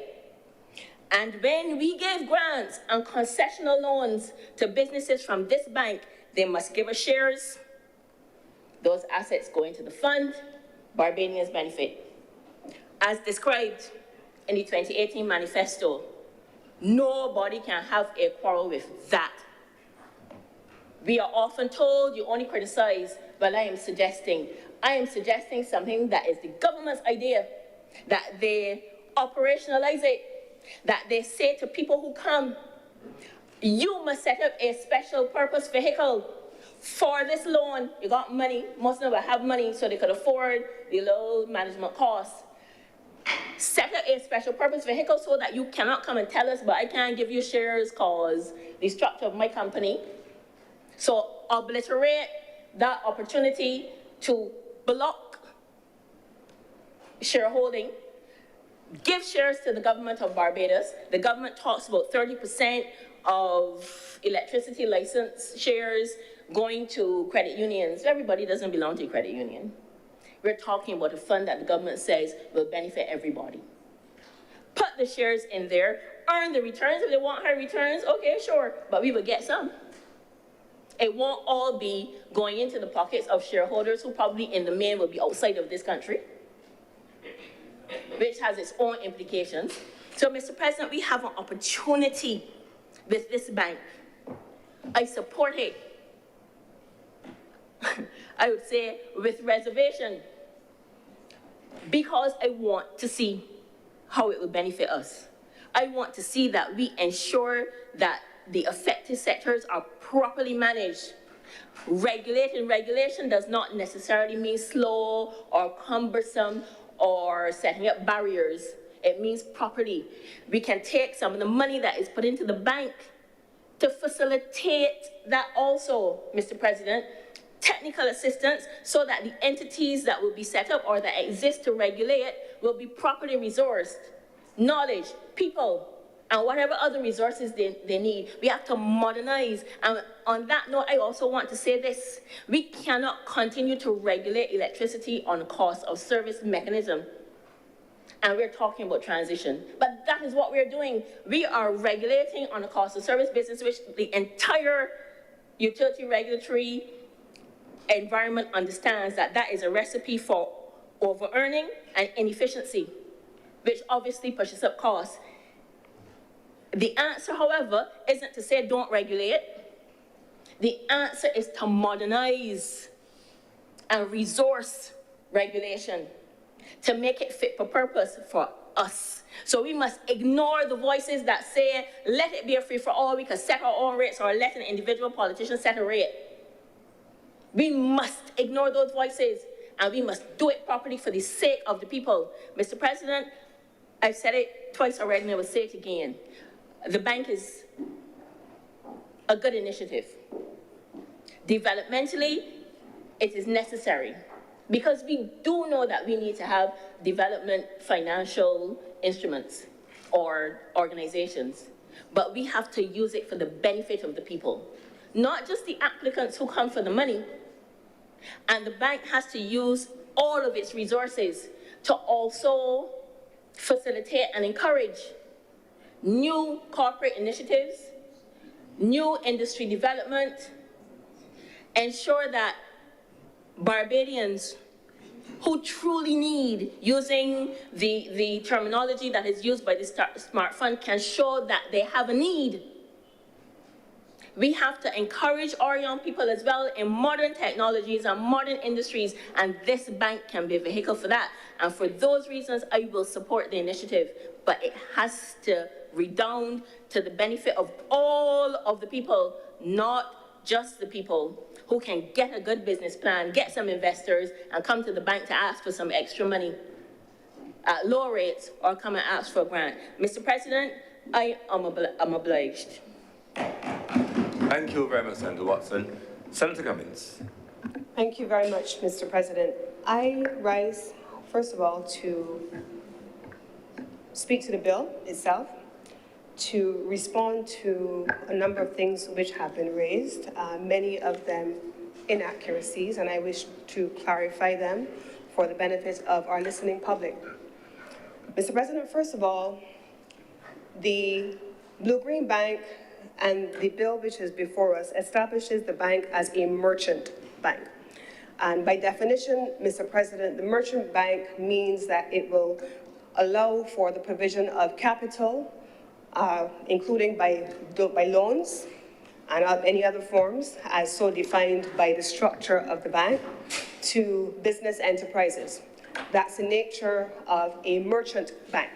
And when we give grants and concessional loans to businesses from this bank, they must give us shares. Those assets go into the fund. Barbadians benefit. As described in the 2018 manifesto, nobody can have a quarrel with that. We are often told you only criticize, but I am suggesting something that is the government's idea, that they operationalize it, that they say to people who come, you must set up a special purpose vehicle for this loan. You got money, most of them have money so they could afford the low management costs. Set up a special purpose vehicle so that you cannot come and tell us, but I can't give you shares because the structure of my company. So obliterate that opportunity to block shareholding. Give shares to the government of Barbados. The government talks about 30% of electricity license shares going to credit unions. Everybody doesn't belong to a credit union. We're talking about a fund that the government says will benefit everybody. Put the shares in there, earn the returns. If they want high returns, okay, sure, but we will get some. It won't all be going into the pockets of shareholders who probably in the main will be outside of this country, which has its own implications. So, Mr. President, we have an opportunity with this bank. I support it. I would say with reservation, because I want to see how it will benefit us. I want to see that we ensure that the affected sectors are properly managed. Regulation does not necessarily mean slow or cumbersome or setting up barriers. It means properly. We can take some of the money that is put into the bank to facilitate that also, Mr. President, technical assistance so that the entities that will be set up or that exist to regulate will be properly resourced. Knowledge, people, and whatever other resources they need. We have to modernize. And on that note, I also want to say this. We cannot continue to regulate electricity on a cost of service mechanism. And we're talking about transition. But that is what we're doing. We are regulating on a cost of service business, which the entire utility regulatory environment understands that that is a recipe for over-earning and inefficiency, which obviously pushes up costs. The answer, however, isn't to say don't regulate. The answer is to modernize and resource regulation to make it fit for purpose for us. So we must ignore the voices that say, let it be a free-for-all, we can set our own rates, or let an individual politician set a rate. We must ignore those voices, and we must do it properly for the sake of the people. Mr. President, I've said it twice already, and I will say it again. The bank is a good initiative. Developmentally, it is necessary because we do know that we need to have development financial instruments or organizations, but we have to use it for the benefit of the people, not just the applicants who come for the money. And the bank has to use all of its resources to also facilitate and encourage new corporate initiatives, new industry development, ensure that Barbadians who truly need, using the terminology that is used by the Smart Fund, can show that they have a need. We have to encourage our young people as well in modern technologies and modern industries, and this bank can be a vehicle for that. And for those reasons, I will support the initiative, but it has to redound to the benefit of all of the people, not just the people who can get a good business plan, get some investors, and come to the bank to ask for some extra money at low rates or come and ask for a grant. Mr. President, I'm obliged. Thank you very much, Senator Watson. Senator Cummins. Thank you very much, Mr. President. I rise, first of all, to speak to the bill itself, to respond to a number of things which have been raised, many of them inaccuracies, and I wish to clarify them for the benefit of our listening public. Mr. President, first of all, the Blue-Green Bank and the bill which is before us establishes the bank as a merchant bank. And by definition, Mr. President, the merchant bank means that it will allow for the provision of capital, including by loans and any other forms as so defined by the structure of the bank, to business enterprises. That's the nature of a merchant bank.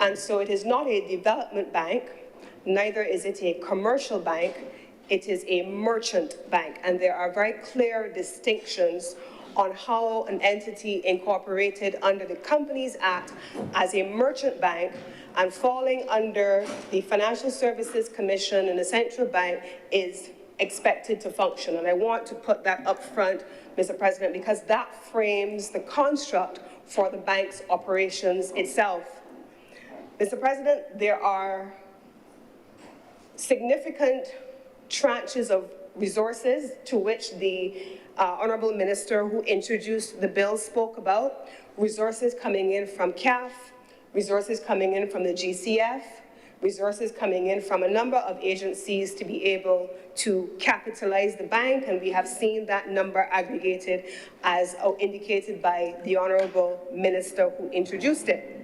And so it is not a development bank, neither is it a commercial bank, it is a merchant bank. And there are very clear distinctions on how an entity incorporated under the Companies Act as a merchant bank and falling under the Financial Services Commission and the Central Bank is expected to function. And I want to put that up front, Mr. President, because that frames the construct for the bank's operations itself. Mr. President, there are significant tranches of resources to which the Honourable Minister who introduced the bill spoke about, resources coming in from CAF, resources coming in from the GCF, resources coming in from a number of agencies to be able to capitalize the bank, and we have seen that number aggregated as indicated by the Honourable Minister who introduced it.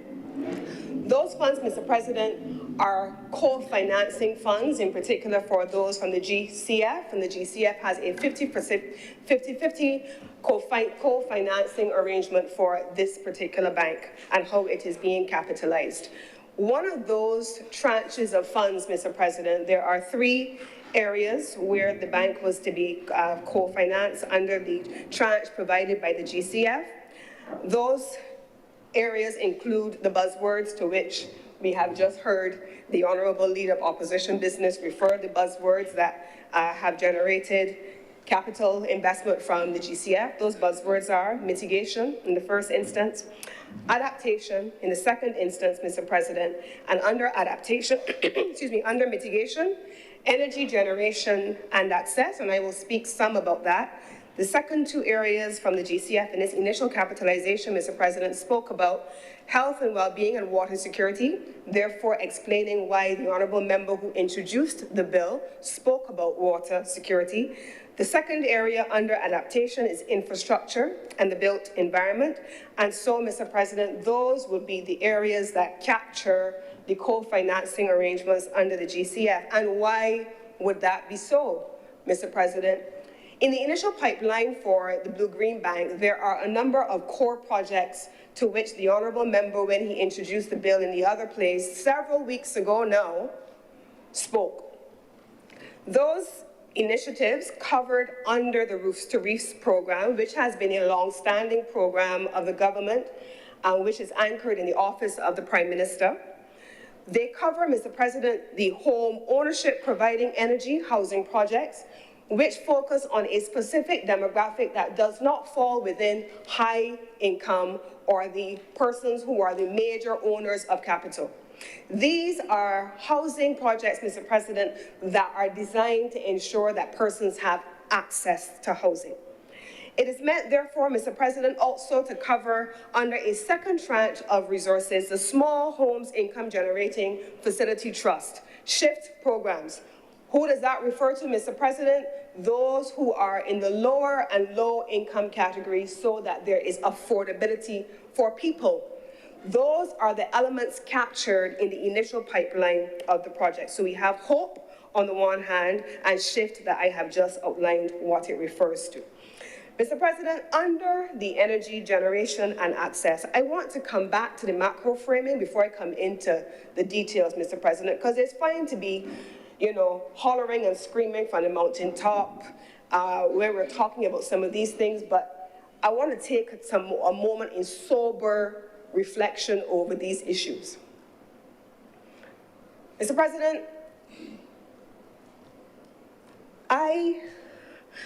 Those funds, Mr. President, are co-financing funds, in particular for those from the GCF, and the GCF has a 50-50 co-financing arrangement for this particular bank and how it is being capitalized. One of those tranches of funds, Mr. President, there are 3 areas where the bank was to be co-financed under the tranche provided by the GCF. Those areas include the buzzwords to which we have just heard the Honourable Leader of Opposition Business refer, the buzzwords that have generated capital investment from the GCF. Those buzzwords are mitigation in the first instance, adaptation in the second instance, Mr. President, and under adaptation, excuse me, under mitigation, energy generation and access, and I will speak some about that. The second 2 areas from the GCF in its initial capitalization, Mr. President, spoke about health and well-being and water security, therefore explaining why the Honourable Member who introduced the bill spoke about water security. The second area under adaptation is infrastructure and the built environment. And so, Mr. President, those would be the areas that capture the co-financing arrangements under the GCF. And why would that be so, Mr. President? In the initial pipeline for the Blue-Green Bank, there are a number of core projects to which the Honourable Member, when he introduced the bill in the other place several weeks ago now, spoke. Those initiatives covered under the Roofs to Reefs program, which has been a long-standing program of the government, which is anchored in the office of the Prime Minister. They cover, Mr. President, the home ownership providing energy housing projects, which focus on a specific demographic that does not fall within high income or the persons who are the major owners of capital. These are housing projects, Mr. President, that are designed to ensure that persons have access to housing. It is meant, therefore, Mr. President, also to cover under a second tranche of resources the Small Homes Income Generating Facility Trust, SHIFT programs. Who does that refer to, Mr. President? Those who are in the lower and low income categories so that there is affordability for people. Those are the elements captured in the initial pipeline of the project. So we have HOPE on the one hand and SHIFT that I have just outlined what it refers to. Mr. President, under the energy generation and access, I want to come back to the macro framing before I come into the details, Mr. President, because it's fine to be, hollering and screaming from the mountaintop when we're talking about some of these things, but I want to take a moment in sober reflection over these issues. Mr. President, I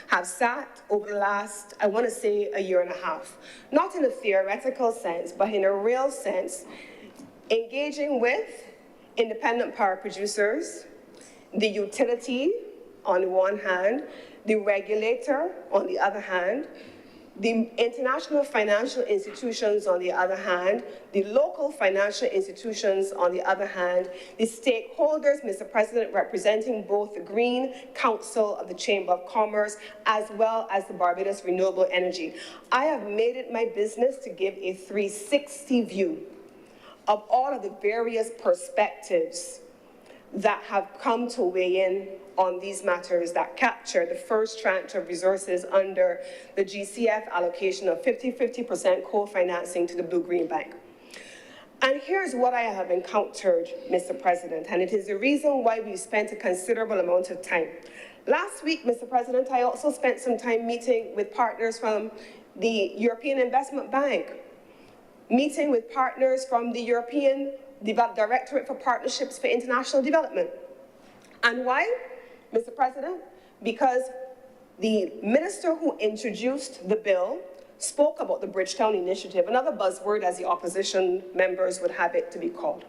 have sat over the last, I want to say, a year and a half, not in a theoretical sense, but in a real sense, engaging with independent power producers, the utility on the one hand, the regulator on the other hand, the international financial institutions on the other hand, the local financial institutions on the other hand, the stakeholders, Mr. President, representing both the Green Council of the Chamber of Commerce as well as the Barbados Renewable Energy. I have made it my business to give a 360 view of all of the various perspectives that have come to weigh in on these matters that capture the first tranche of resources under the GCF allocation of 50-50% co-financing to the Blue-Green Bank. And here's what I have encountered, Mr. President, and it is the reason why we spent a considerable amount of time. Last week, Mr. President, I also spent some time meeting with partners from the European Investment Bank, meeting with partners from the European Directorate for Partnerships for International Development. And why, Mr. President? Because the minister who introduced the bill spoke about the Bridgetown Initiative, another buzzword as the opposition members would have it to be called,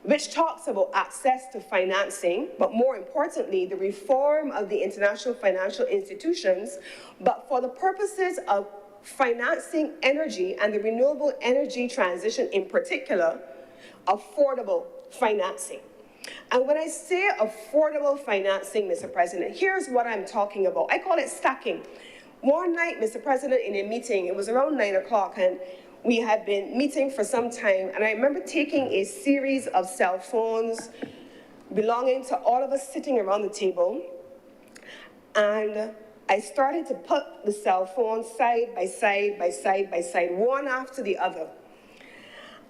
which talks about access to financing, but more importantly, the reform of the international financial institutions, but for the purposes of financing energy and the renewable energy transition in particular, affordable financing. And when I say affordable financing, Mr. President, here's what I'm talking about. I call it stacking. One night, Mr. President, in a meeting, it was around 9 o'clock, and we had been meeting for some time, and I remember taking a series of cell phones belonging to all of us sitting around the table, and I started to put the cell phones side by side by side by side, one after the other.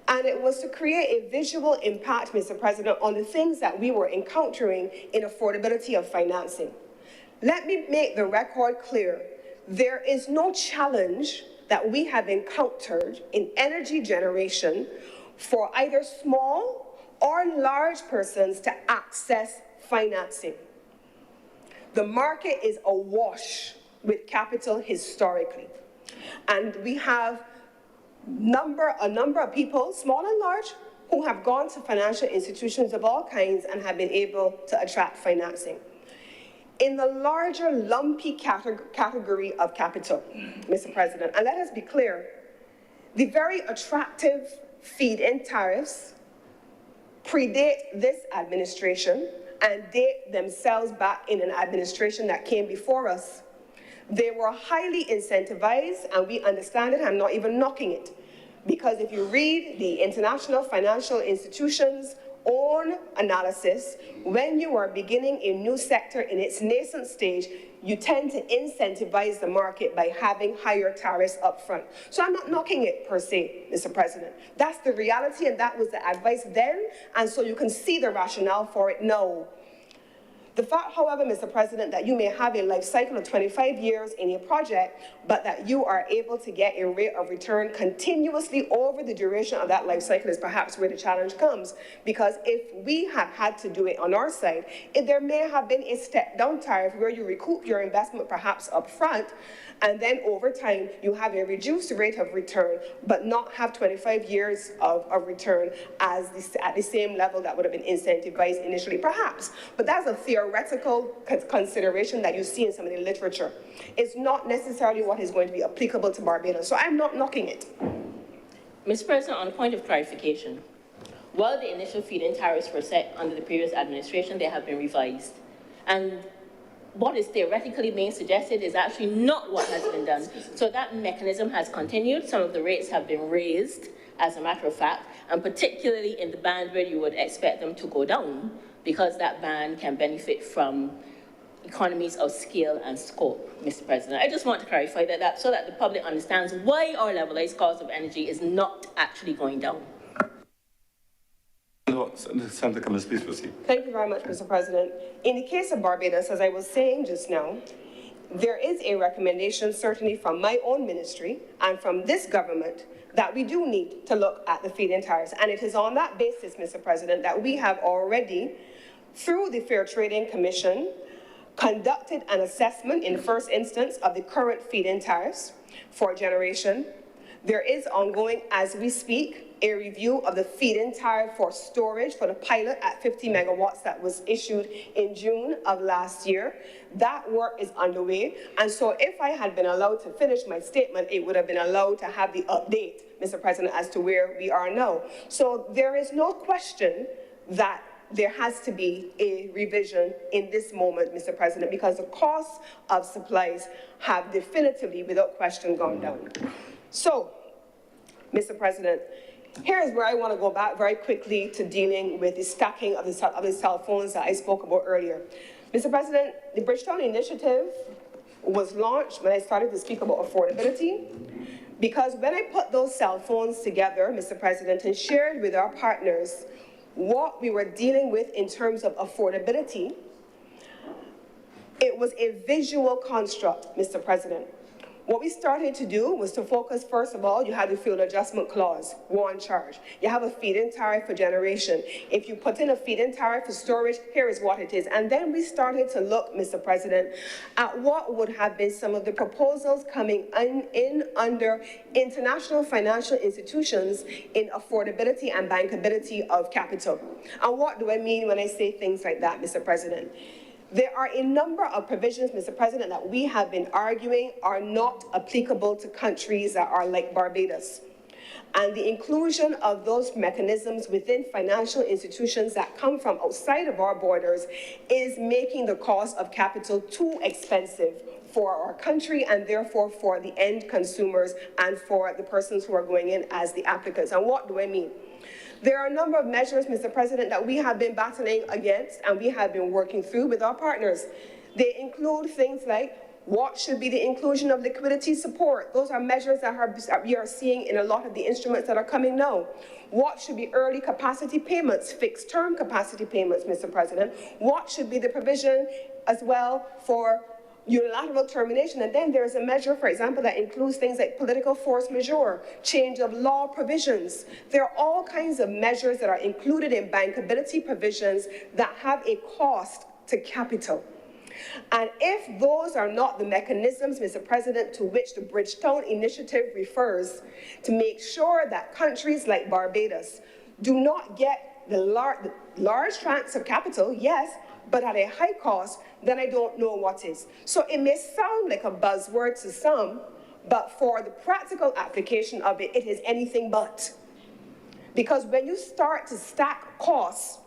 And it was to create a visual impact, Mr. President, on the things that we were encountering in affordability of financing. Let me make the record clear. There is no challenge that we have encountered in energy generation for either small or large persons to access financing. The market is awash with capital historically. And we have a number of people, small and large, who have gone to financial institutions of all kinds and have been able to attract financing. In the larger lumpy category of capital, Mr. President, and let us be clear, the very attractive feed-in tariffs predate this administration and date themselves back in an administration that came before us. They were highly incentivized, and we understand it. I'm not even knocking it. Because if you read the international financial institutions' own analysis, when you are beginning a new sector in its nascent stage, you tend to incentivize the market by having higher tariffs up front. So I'm not knocking it per se, Mr. President. That's the reality, and that was the advice then, and so you can see the rationale for it now. The fact, however, Mr. President, that you may have a life cycle of 25 years in a project, but that you are able to get a rate of return continuously over the duration of that life cycle is perhaps where the challenge comes. Because if we have had to do it on our side, there may have been a step-down tariff where you recoup your investment perhaps up front, and then over time you have a reduced rate of return, but not have 25 years of return at the same level that would have been incentivized initially, perhaps. But that's a theoretical consideration that you see in some of the literature. It's not necessarily what is going to be applicable to Barbados, so I'm not knocking it. Mr. President, on a point of clarification, while the initial feed-in tariffs were set under the previous administration, they have been revised. And what is theoretically being suggested is actually not what has been done. So that mechanism has continued. Some of the rates have been raised, as a matter of fact, and particularly in the band where you would expect them to go down, because that band can benefit from economies of scale and scope, Mr. President. I just want to clarify that so that the public understands why our levelized cost of energy is not actually going down. Senator Cummins, please proceed. Thank you very much, Mr. President. In the case of Barbados, as I was saying just now, there is a recommendation, certainly from my own ministry and from this government, that we do need to look at the feed-in tariffs. And it is on that basis, Mr. President, that we have already, through the Fair Trading Commission, conducted an assessment in the first instance of the current feed-in tariffs for generation. There is ongoing, as we speak, a review of the feed-in tariff for storage for the pilot at 50 megawatts that was issued in June of last year. That work is underway. And so if I had been allowed to finish my statement, it would have been allowed to have the update, Mr. President, as to where we are now. So there is no question that there has to be a revision in this moment, Mr. President, because the costs of supplies have definitively, without question, gone down. So, Mr. President, here's where I want to go back very quickly to dealing with the stacking of the cell phones that I spoke about earlier. Mr. President, the Bridgetown Initiative was launched when I started to speak about affordability, because when I put those cell phones together, Mr. President, and shared with our partners what we were dealing with in terms of affordability, it was a visual construct, Mr. President. What we started to do was to focus, first of all, you have the fuel adjustment clause, one charge. You have a feed-in tariff for generation. If you put in a feed-in tariff for storage, here is what it is. And then we started to look, Mr. President, at what would have been some of the proposals coming in under international financial institutions in affordability and bankability of capital. And what do I mean when I say things like that, Mr. President? There are a number of provisions, Mr. President, that we have been arguing are not applicable to countries that are like Barbados. And the inclusion of those mechanisms within financial institutions that come from outside of our borders is making the cost of capital too expensive for our country and therefore for the end consumers and for the persons who are going in as the applicants. And what do I mean? There are a number of measures, Mr. President, that we have been battling against and we have been working through with our partners. They include things like what should be the inclusion of liquidity support. Those are measures that we are seeing in a lot of the instruments that are coming now. What should be early capacity payments, fixed term capacity payments, Mr. President? What should be the provision as well for unilateral termination? And then there's a measure, for example, that includes things like political force majeure, change of law provisions. There are all kinds of measures that are included in bankability provisions that have a cost to capital. And if those are not the mechanisms, Mr. President, to which the Bridgetown Initiative refers to make sure that countries like Barbados do not get the large tracts of capital, yes, but at a high cost, then I don't know what is. So it may sound like a buzzword to some, but for the practical application of it, it is anything but. Because when you start to stack costs,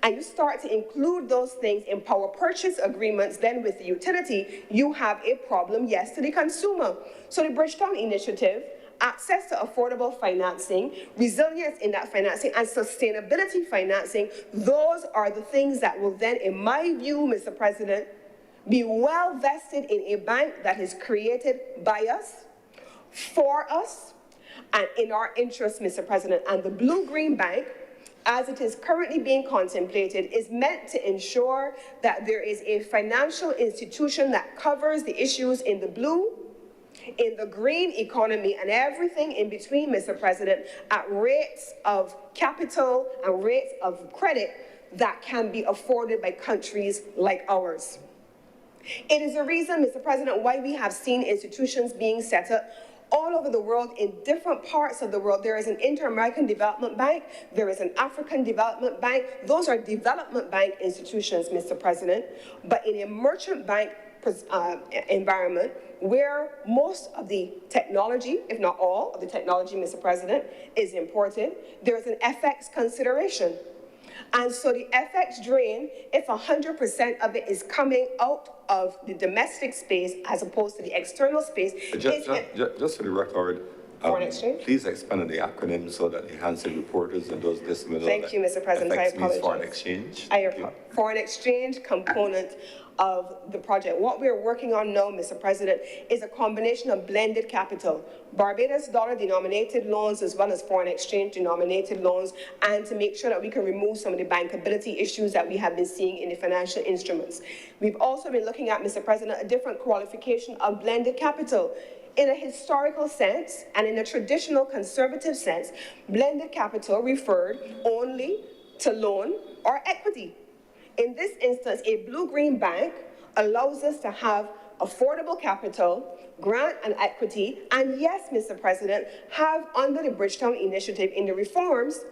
and you start to include those things in power purchase agreements, then with the utility, you have a problem, yes, to the consumer. So the Bridgetown Initiative, access to affordable financing, resilience in that financing, and sustainability financing, those are the things that will then, in my view, Mr. President, be well vested in a bank that is created by us, for us, and in our interest, Mr. President. And the Blue Green Bank as it is currently being contemplated, is meant to ensure that there is a financial institution that covers the issues in the blue, in the green economy, and everything in between, Mr. President, at rates of capital and rates of credit that can be afforded by countries like ours. It is a reason, Mr. President, why we have seen institutions being set up all over the world, in different parts of the world. There is an Inter-American Development Bank, there is an African Development Bank. Those are development bank institutions, Mr. President, but in a merchant bank environment where most of the technology, if not all of the technology, Mr. President, is imported, there is an FX consideration. And so the FX drain, if 100% of it is coming out of the domestic space as opposed to the external space, Just for the record, foreign exchange? please expand on the acronym so that the Hansen reporters and those listening know Thank that you, Mr. President. I FX means apologize. foreign exchange. Thank you. Foreign exchange component of the project. What we're working on now, Mr. President, is a combination of blended capital, Barbados dollar denominated loans as well as foreign exchange denominated loans, and to make sure that we can remove some of the bankability issues that we have been seeing in the financial instruments. We've also been looking at, Mr. President, a different qualification of blended capital. In a historical sense and in a traditional conservative sense, blended capital referred only to loan or equity. In this instance, a blue-green bank allows us to have affordable capital, grant and equity, and yes, Mr. President, have under the Bridgetown Initiative in the reforms,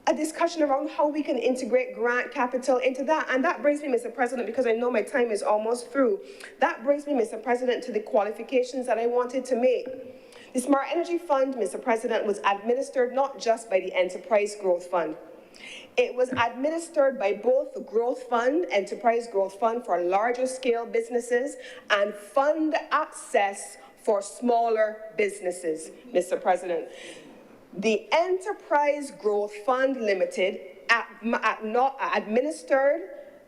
a discussion around how we can integrate grant capital into that. And that brings me, Mr. President, because I know my time is almost through, that brings me, Mr. President, to the qualifications that I wanted to make. The Smart Energy Fund, Mr. President, was administered not just by the Enterprise Growth Fund. It was administered by both the Growth Fund, Enterprise Growth Fund for larger scale businesses, and Fund Access for smaller businesses, Mr. President. The Enterprise Growth Fund Limited administered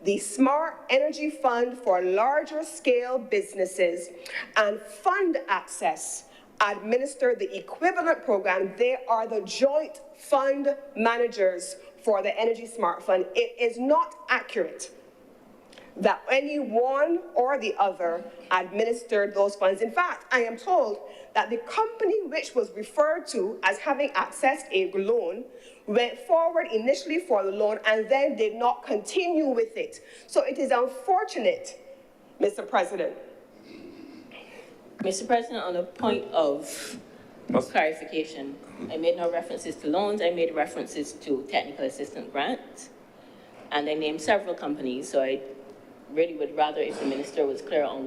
the Smart Energy Fund for larger scale businesses, and Fund Access administered the equivalent program. They are the joint fund managers for the Energy Smart Fund. It is not accurate that any one or the other administered those funds. In fact, I am told that the company which was referred to as having accessed a loan went forward initially for the loan and then did not continue with it. So it is unfortunate, Mr. President. Mr. President, on a point of clarification, I made no references to loans, I made references to technical assistance grants, and I named several companies, so I really would rather if the minister was clear on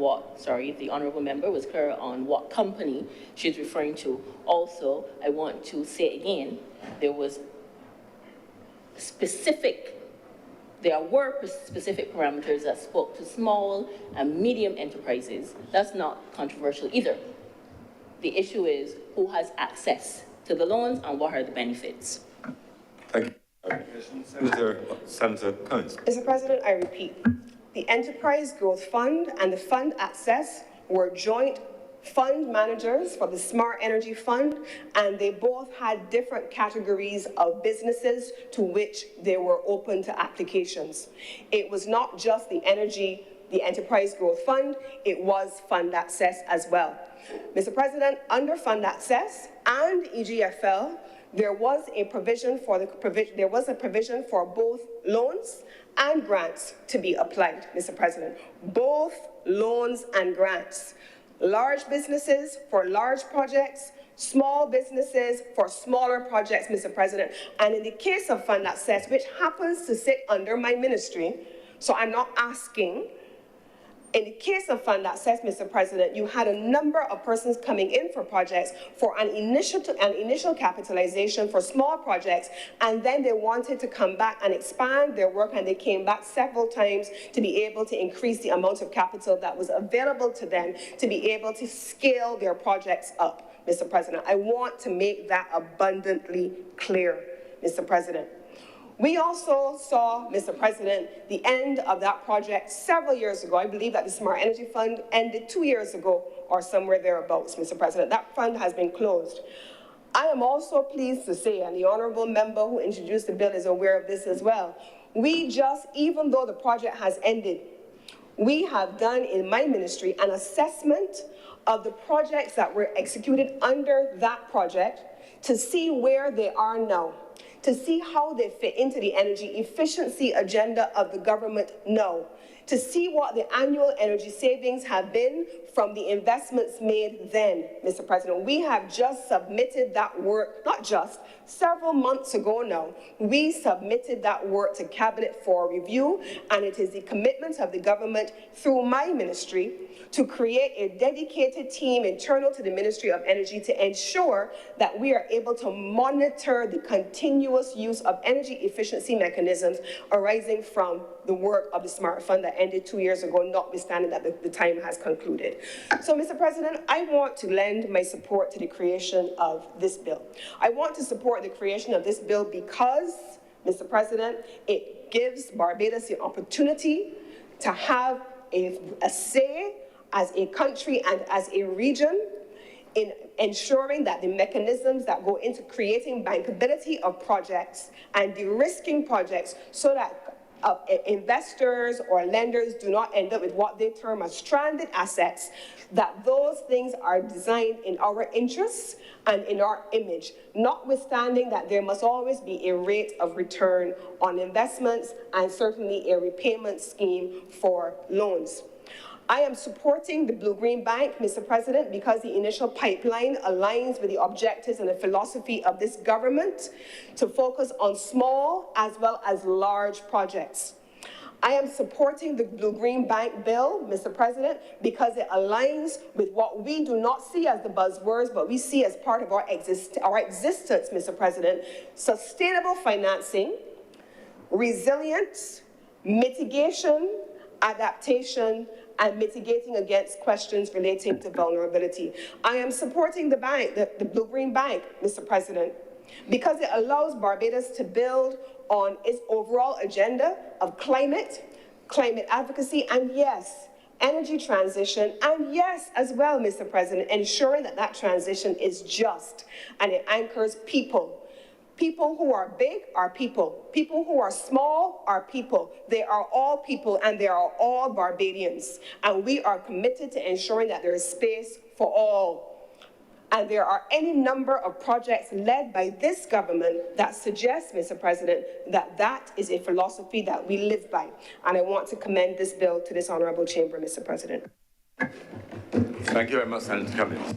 if the honorable member was clear on what company she's referring to. Also, I want to say again, there were specific parameters that spoke to small and medium enterprises. That's not controversial either. The issue is who has access to the loans and what are the benefits. Thank you. Senator Cummings. Mr. President, I repeat, the Enterprise Growth Fund and the Fund Access were joint fund managers for the Smart Energy Fund, and they both had different categories of businesses to which they were open to applications. It was not just the Enterprise Growth Fund, it was Fund Access as well. Mr. President, under Fund Access and EGFL, there was a provision for both loans and grants to be applied, Mr. President. Both loans and grants. Large businesses for large projects, small businesses for smaller projects, Mr. President. And in the case of Fund Access, which happens to sit under my ministry, so I'm not asking, in the case of Fund Access, Mr. President, you had a number of persons coming in for projects for an initial capitalization for small projects, and then they wanted to come back and expand their work, and they came back several times to be able to increase the amount of capital that was available to them to be able to scale their projects up, Mr. President. I want to make that abundantly clear, Mr. President. We also saw, Mr. President, the end of that project several years ago. I believe that the Smart Energy Fund ended 2 years ago or somewhere thereabouts, Mr. President. That fund has been closed. I am also pleased to say, and the honorable member who introduced the bill is aware of this as well, even though the project has ended, we have done in my ministry an assessment of the projects that were executed under that project to see where they are now, to see how they fit into the energy efficiency agenda of the government now, to see what the annual energy savings have been from the investments made then, Mr. President. We have just submitted that work, not just, several months ago now, we submitted that work to Cabinet for review, and it is the commitment of the government through my ministry to create a dedicated team internal to the Ministry of Energy to ensure that we are able to monitor the continuous use of energy efficiency mechanisms arising from the work of the SMART Fund that ended 2 years ago, notwithstanding that the time has concluded. So, Mr. President, I want to lend my support to the creation of this bill. I want to support the creation of this bill because, Mr. President, it gives Barbados the opportunity to have a say as a country and as a region in ensuring that the mechanisms that go into creating bankability of projects and de-risking projects so that investors or lenders do not end up with what they term as stranded assets, that those things are designed in our interests and in our image, notwithstanding that there must always be a rate of return on investments and certainly a repayment scheme for loans. I am supporting the Blue-Green Bank, Mr. President, because the initial pipeline aligns with the objectives and the philosophy of this government to focus on small as well as large projects. I am supporting the Blue-Green Bank bill, Mr. President, because it aligns with what we do not see as the buzzwords, but we see as part of our existence, Mr. President: sustainable financing, resilience, mitigation, adaptation, and mitigating against questions relating to vulnerability. I am supporting the bank, the Blue-Green Bank, Mr. President, because it allows Barbados to build on its overall agenda of climate advocacy, and yes, energy transition, and yes, as well, Mr. President, ensuring that that transition is just and it anchors people. People who are big are people. People who are small are people. They are all people, and they are all Barbadians. And we are committed to ensuring that there is space for all. And there are any number of projects led by this government that suggest, Mr. President, that that is a philosophy that we live by. And I want to commend this bill to this honorable chamber, Mr. President. Thank you very much, Senator Cummings.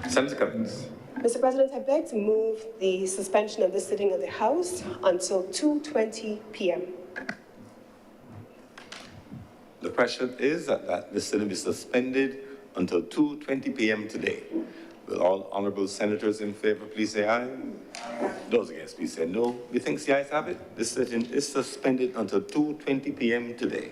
Senator Cummings. Mr. President, I beg to move the suspension of this sitting of the House until 2:20 p.m. The question is that the sitting be suspended until 2:20 p.m. today. Will all honorable senators in favor please say aye? Those against please say no. Methinks the ayes have it. This sitting is suspended until 2:20 p.m. today.